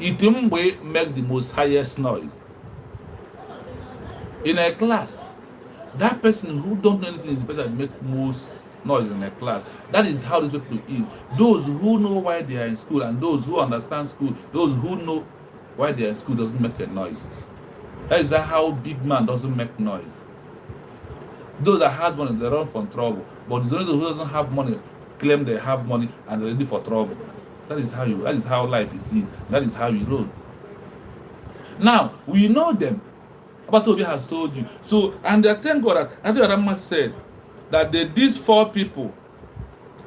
Itimwe make the most highest noise. In a class, that person who don't know anything is better make most noise in a class. That is how these people is. Those who know why they are in school and those who understand school, those who know why they are in school doesn't make a noise. That is how big man doesn't make noise. Those that has money, they run from trouble. But those who doesn't have money claim they have money and they're ready for trouble. That is how life it is. That is how you roll. Now we know them. Obatobi has told you. So, and I thank God that Adi Arama said that these 4 people,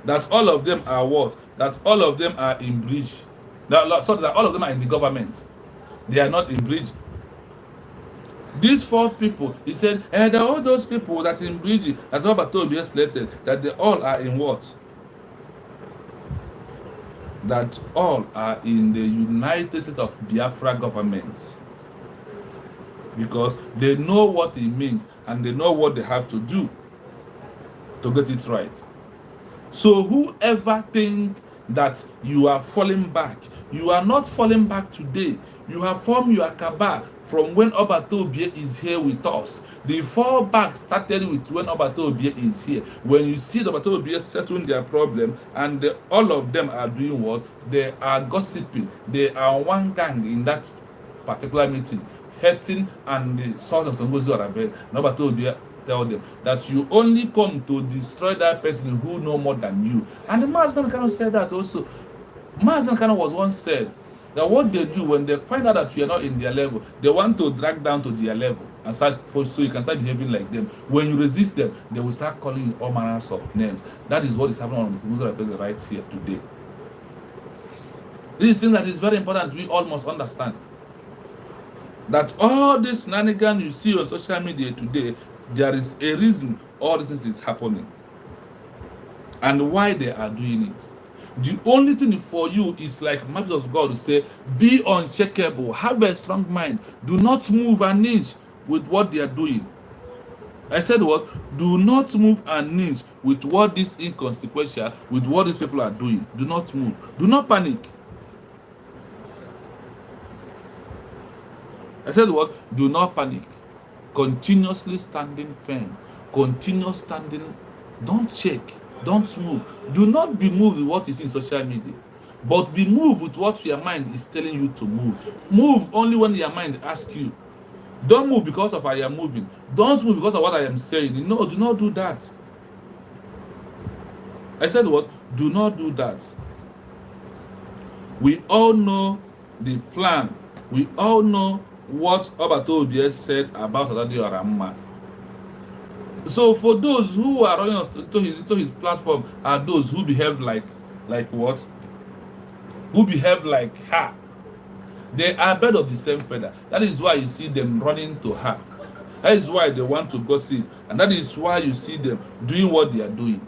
that all of them are what? That all of them are in bridge. So that all of them are in the government. They are not in bridge. These 4 people, he said, there are all those people that in bridge, that Obatobi has selected, that they all are in what? That all are in the United States of Biafra government. Because they know what it means and they know what they have to do to get it right. So whoever think that you are falling back, you are not falling back today. You have formed your cabal from when Obatobi is here with us. The fall back started with when Obatobi is here. When you see the Obatobi settling their problem and all of them are doing what? They are gossiping. They are one gang in that particular meeting, hating and the sort of Tongozi Orabe. Obatobi tell them that you only come to destroy that person who know more than you. And the Mazdan kind of said that also. Mazdan kind of was once said that what they do when they find out that you are not in their level, they want to drag down to their level and so you can start behaving like them. When you resist them, they will start calling you all manners of names. That is what is happening on the Muslim president right here today. This is thing that is very important. We all must understand that all this shenanigans you see on social media today, there is a reason all this is happening and why they are doing it. The only thing for you is like Moses of God to say, be unshakable, have a strong mind, do not move an inch with what they are doing. I said what? Do not move an inch with what this inconsequential, with what these people are doing. Do not move. Do not panic. I said what? Do not panic. Continuously standing firm. Continuous standing. Don't shake. Don't move. Do not be moved with what is in social media, but be moved with what your mind is telling you to move. Move only when your mind asks you. Don't move because of I am moving. Don't move because of what I am saying. No, do not do that. I said what? Do not do that. We all know the plan. We all know what Obatobi said about Adi Arama. So for those who are running to his platform are those who behave like what? Who behave like her. They are birds of the same feather. That is why you see them running to her. That is why they want to gossip. And that is why you see them doing what they are doing.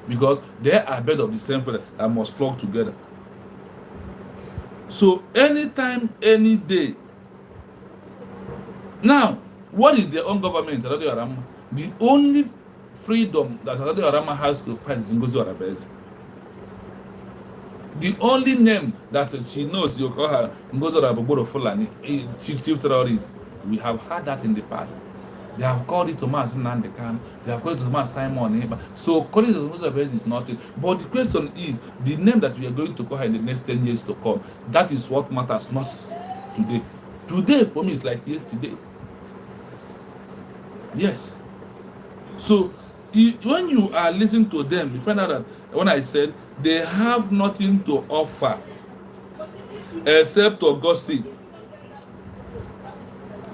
Because they are birds of the same feather that must flock together. So anytime, any day. Now, what is their own government, Adi Arama? The only freedom that Adi Arama has to fight is Ngozi Orabezi. The only name that she knows, you call her Ngozi Orabezi Fulani, chief terrorist. We have had that in the past. They have called it Thomas Nandekan. They have called it Thomas Simon. So calling it Ngozi Orabezi is nothing. But the question is, the name that we are going to call her in the next 10 years to come, that is what matters, not today. Today, for me, is like yesterday. Yes. So, when you are listening to them, you find out that when I said they have nothing to offer except to gossip,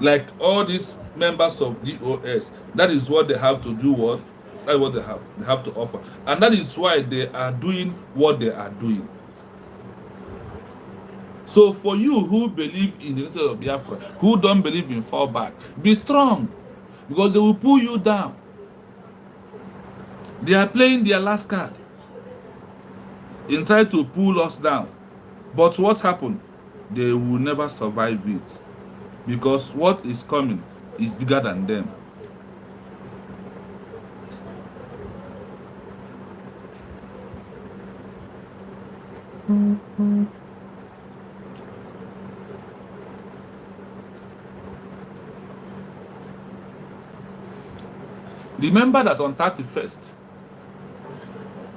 like all these members of DOS, that is what they have to do. What? That's what they have to offer, and that is why they are doing what they are doing. So, for you who believe in the University of Biafra, who don't believe in fallback, be strong, because they will pull you down. They are playing their last card in trying to pull us down. But what happened? They will never survive it. Because what is coming is bigger than them. Remember that on 31st,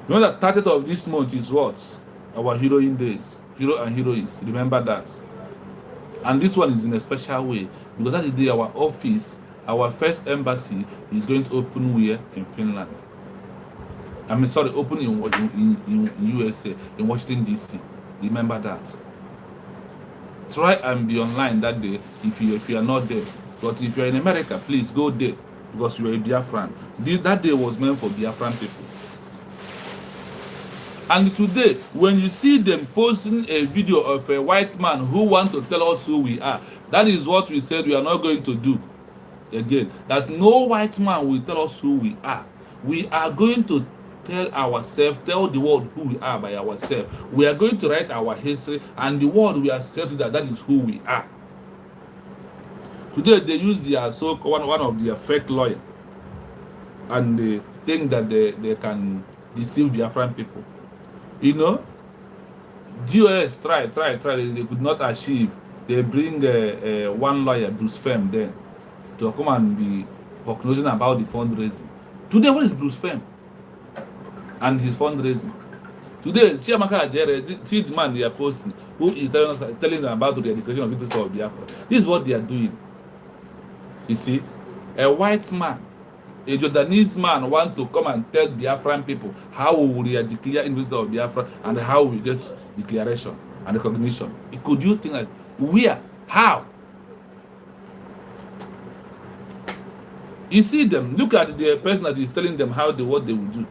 remember that 30th of this month is what? Our heroine days. Hero and heroines. Remember that. And this one is in a special way. Because that is the day our office, our first embassy is going to open where? In Finland. Open in USA, in Washington, D.C. Remember that. Try and be online that day if you are not there. But if you're in America, please go there because you're a Biafran. That day was meant for Biafran people. And today, when you see them posting a video of a white man who wants to tell us who we are, that is what we said we are not going to do again. That no white man will tell us who we are. We are going to tell ourselves, tell the world who we are by ourselves. We are going to write our history, and the world will accept that is who we are. Today, they use their one of their fake lawyers, and they think that they can deceive Biafran people. You know, DOS try, they could not achieve. They bring one lawyer, Bruce Fem, then to come and be prognosing about the fundraising. Today, what is Bruce Fem and his fundraising? Today, see the man they are posting, who is telling them about the education of people of Biafra. This is what they are doing. You see, a white man, a Jordanese man want to come and tell Biafran people how we will declare independence of Biafra and how we get declaration and recognition. Could you think that where? How? You see them, look at the person that is telling them what they will do.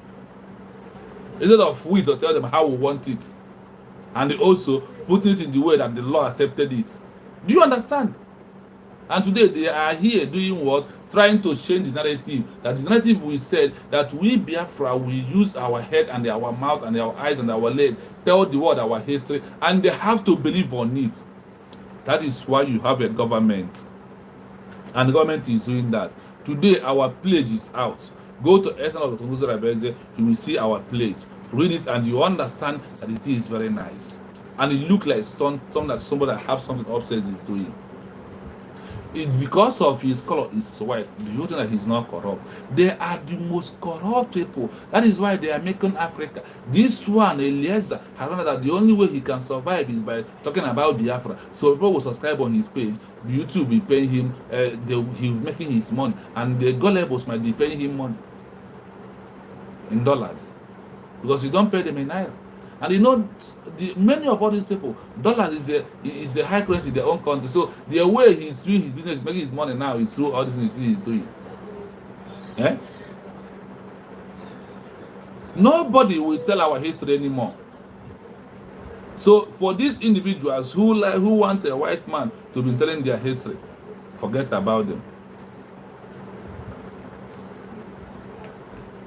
Instead of we to tell them how we want it. And also put it in the way that the law accepted it. Do you understand? And today they are here doing what? Trying to change the narrative. That the narrative we said that we Biafra will use our head and our mouth and our eyes and our leg, tell the world our history, and they have to believe on it. That is why you have a government. And the government is doing that. Today our pledge is out. Go to Essence of the Tonguzo Rabeze, you will see our pledge. Read it and you understand that it is very nice. And it looks like something that somebody that have something upstairs is doing. It's because of his color is white. Do you think that he's not corrupt? They are the most corrupt people. That is why they are making Africa. This one, Eliezer, has learned that the only way he can survive is by talking about Biafra. So people will subscribe on his page. YouTube will pay him. He's making his money, and the gullibles might be paying him money in dollars because you don't pay them in naira. And you know, many of all these people, dollars is a high currency in their own country. So the way he's doing his business, making his money now, is through all these things he's doing. Eh? Nobody will tell our history anymore. So for these individuals who want a white man to be telling their history, forget about them.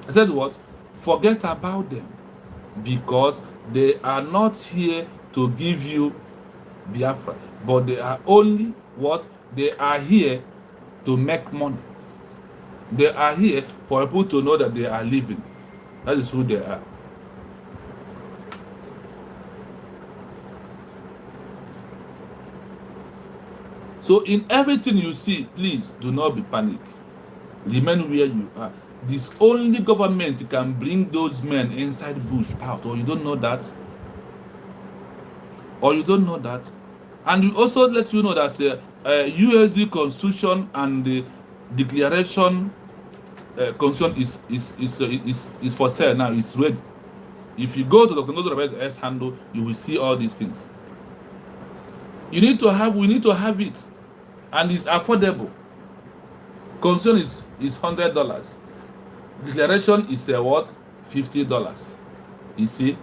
I said what? Forget about them. Because they are not here to give you Biafra, but they are only what? They are here to make money. They are here for people to know that they are living. That is who they are. So in everything you see, please do not be panic. Remain where you are. This only government can bring those men inside bush out, or you don't know that? Or you don't know that? And we also let you know that USB Constitution and the Declaration Constitution is for sale now. It's ready. If you go to the Constitution S handle, you will see all these things. We need to have it, and it's affordable. Constitution is $100. Declaration is what? $50. You see?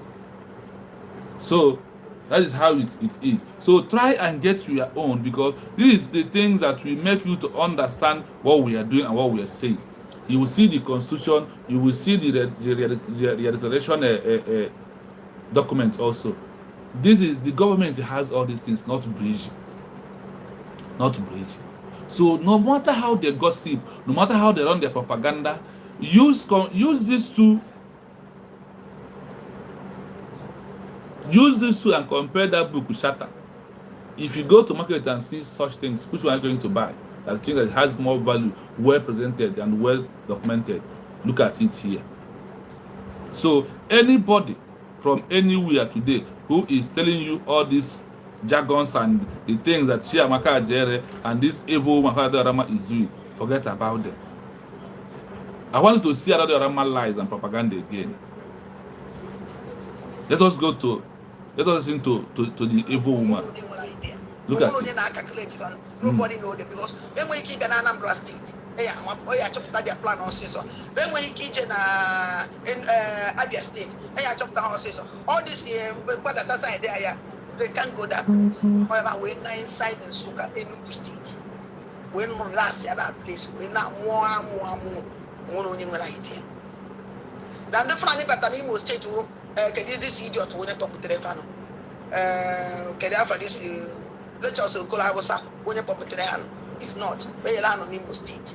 So that is how it is. So try and get your own, because this is the things that will make you to understand what we are doing and what we are saying. You will see the Constitution, you will see the declaration document also. This is the government has all these things, not bridge. Not bridge. So no matter how they gossip, no matter how they run their propaganda, use these two. Use this two and compare that book with Shatter. If you go to market and see such things, which one are you going to buy? That thing that has more value, well presented and well documented. Look at it here. So anybody from anywhere today who is telling you all these jargons and the things that Chiamaka Ajere and this evil Mahada Rama is doing, forget about them. I want you to see another Rama lies and propaganda again. Let us listen to the evil woman. Look at it. Nobody know them because when we keep an Anambra State, I chopped their plan on so. When we keep in Abia State, I chopped down so. All this year, but that side there, they can't go that place. However, we're not inside in Suka in State. When last at that place, we're not more only one idea. Then the funny but I will stay to this idiot when I talk with the refano. For this. Let's also call our when you pop to the hand. If not, we land on Imo State.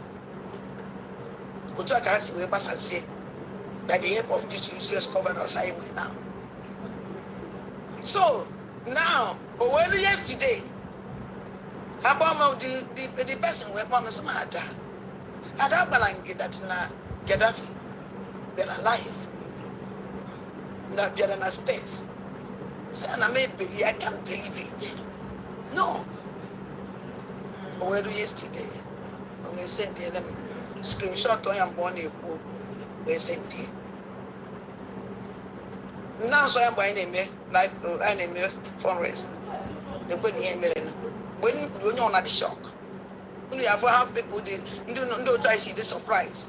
Go to a gas we pass as by the help of this useless governors I will now. So now, well, yesterday, how about the person who promised some other? I don't believe that now Gaddafi, they're alive. Not they're in a space. So I can't believe it. No. Where do yesterday? We send them screenshot on your money. We send it. Now so I'm buying a like enemy fundraising. They put me in when you on the shock. When you have people don't try to see the surprise.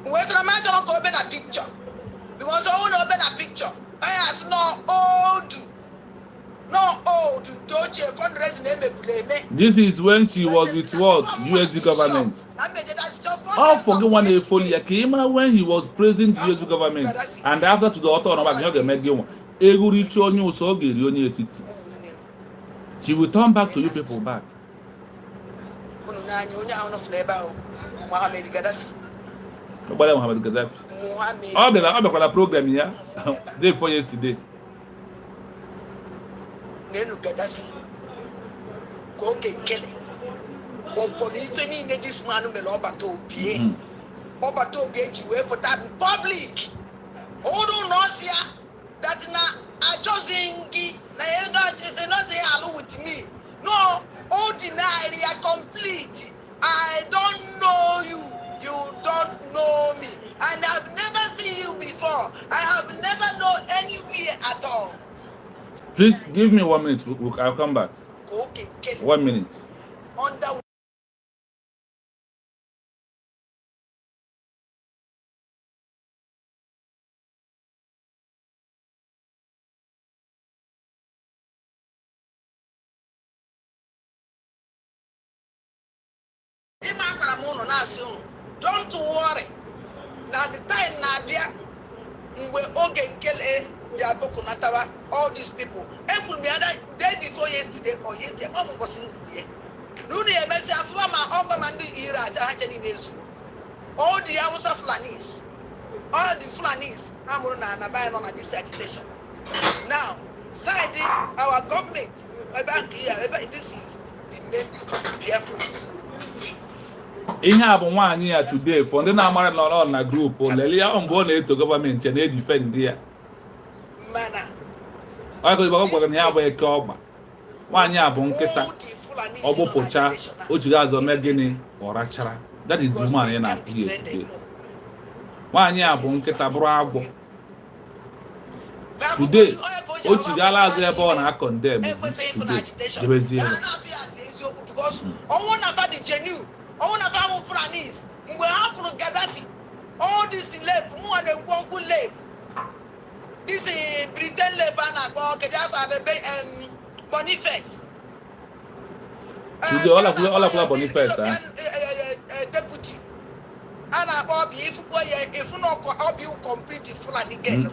Where's the matter of open a picture? Because I want to open a picture. I ask no old. No, don't you fundraising? This is when she was with what? USD government. Oh, forget one day for you came when he was praising the USD government. And after to the author of the Medium, she will turn back to you people back. Mohammed Gaddafi. Oh, the program here. Day for yesterday. Nenu Gaddafi go kill open even in this man me obato bie we put that in public odo no sia that na achozingi na yenga no say allow with me no ordinary complete. I don't know you don't know me, and I've never seen you before. I have never known anywhere at all. Please give me 1 minute. I'll come back. 1 minute. Don't worry. Now the time Nadia we all these people. And the other day before yesterday or yesterday, Mama was in here. Nuni emesi afuma overmandi ira atahacheni nezu. All the hours of Fulanis, all the Fulanis, Amruna and Abayan on this agitation. Now, side our government, bank here, this is the main BIAFRAIS. In have 1 year today for the number on a group or Lelia on going to government and they defend there. Mana. I go about have a cob. 1 year bonketa, Obo Pocha, Uchigas or Megini or Rachara. That is the money in our here today. 1 year bonketa bravo. Today, Uchigala is born I condemn. Because I want to have the genuine. I want to have Fulanis. We have from Gaddafi. All this lab, more than one good lab. This is Britain Lebanon, Gaddafi, Boniface. All of Boniface, deputy. And Bobby, if you complete the Fulani again.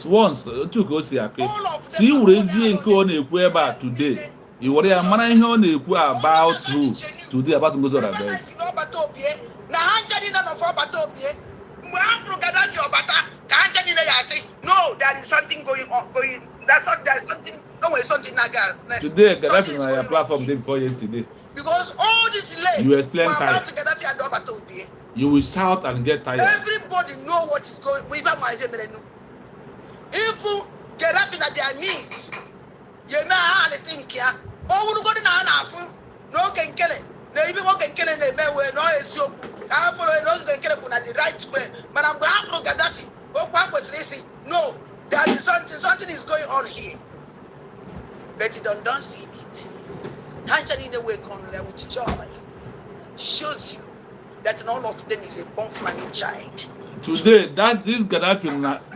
Once, two go see a cake. See, Razy and Kone Queba today. You were a man on the about who today about to go to the best. No, there is something going on. There's something. Something like that. Today, Gaddafi on your platform day before yesterday. Because all this late, you explain tired. You will shout and get tired. Everybody know what is going on. If Gaddafi at their needs, you know how they think here. Oh, we go to Nana. No can kill it. No, even one can kill it. They may wear no issue. I follow those can kill it at the right way. But I'm going from Gaddafi. Go back with Lacey. No, there is something is going on here. but you don't see it. Actually, in a way, with joy shows you that all of them is a born FULANI child. Today, that's this Gaddafi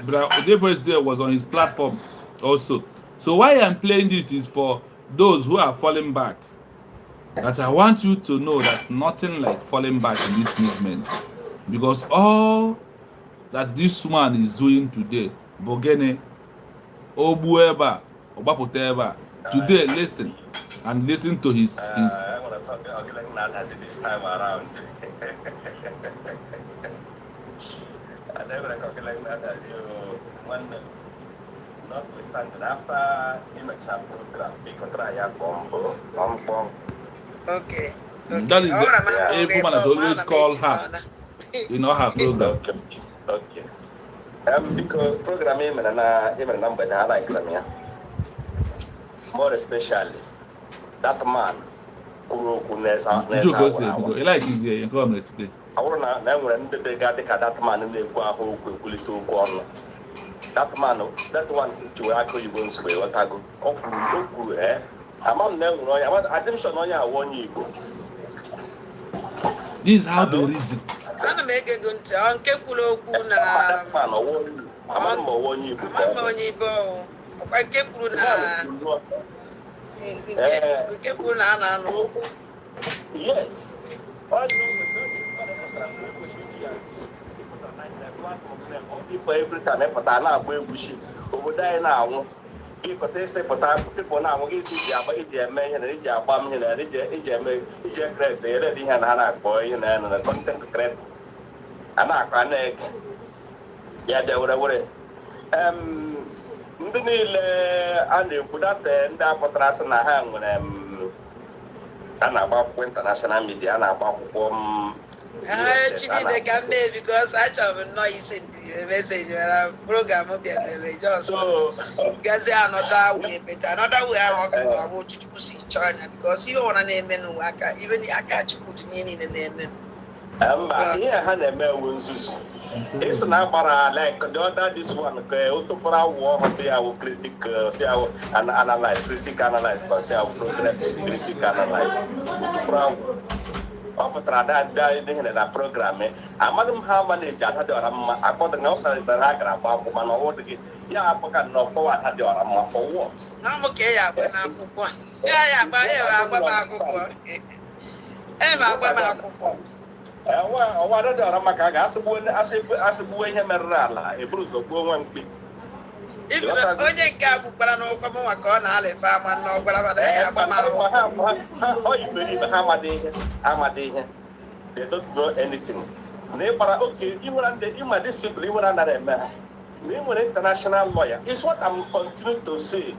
Odeboise was on his platform also. So why I'm playing this is for those who are falling back. That I want you to know that nothing like falling back in this movement. Because all that this man is doing today, Bogene, Obueba, Obapoteba, today listen and listen to his I'm gonna talk like that as this time around. I never talk like that as you one notwithstanding after image program because try a bomb. Okay. That is a woman that always call her in all her program. Okay. Because programming and number I like them, yeah. More especially that man Joke say because he like his here come today. I wanna when they got that man in the go to that man, that one to actually go sway what I go off eh. I'm on now, I didn't show no ya one you go. This is how they reason. Ana make a good uncle Kuna. I'm one you go. I kept yes. People every time I now bushi over there now. People say people now get a man and a bomb and a great they already had a boy and a content create. And I can yeah, they were Ndinile and put that and that potras and a hand when and about international media and about actually, they can make because I have noise in the message program just so because they are not that way, but another way I want to see China because you want to name in Waka, even I catch put in the name. Here, Hannah Wilson. It's not like the other this one, Utopra war, say I will critic, say I will analyze, critic analyze, but say I will progressive critic analyze. Utopra of that program. I madam how manage I had a quarter outside the Ragra, man, or the yeah, I can know for what had your for what. I'm okay, when I'm yeah, but what are the Ramaka? As a boy, him a rala, a bruise of one quick. If you don't get but I know come on, I farm and no, but how you believe Hamadeh? They don't draw anything. Neighbor, okay, you were these people, you were under a man. We were international lawyer. It's what I'm continuing to say.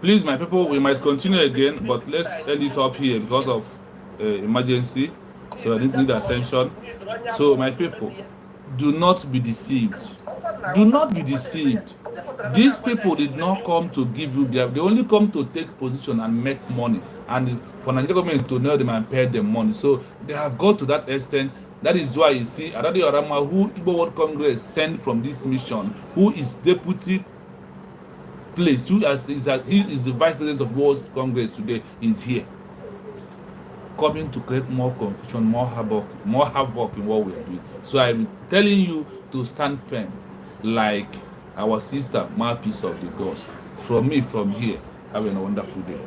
Please, my people, we might continue again, but let's end it up here because of emergency. So I need attention. So, my people, do not be deceived. Do not be deceived. These people did not come to give you their, they only come to take position and make money. And for Nigeria government to know them and pay them money. So they have got to that extent. That is why you see Adadi Orama, who Igbo World Congress sent from this mission, who is deputy place, he is the vice president of World Congress today, is here, coming to create more confusion, more havoc in what we are doing. So I'm telling you to stand firm, like our sister, mouthpiece of the gods. From me, from here, have a wonderful day.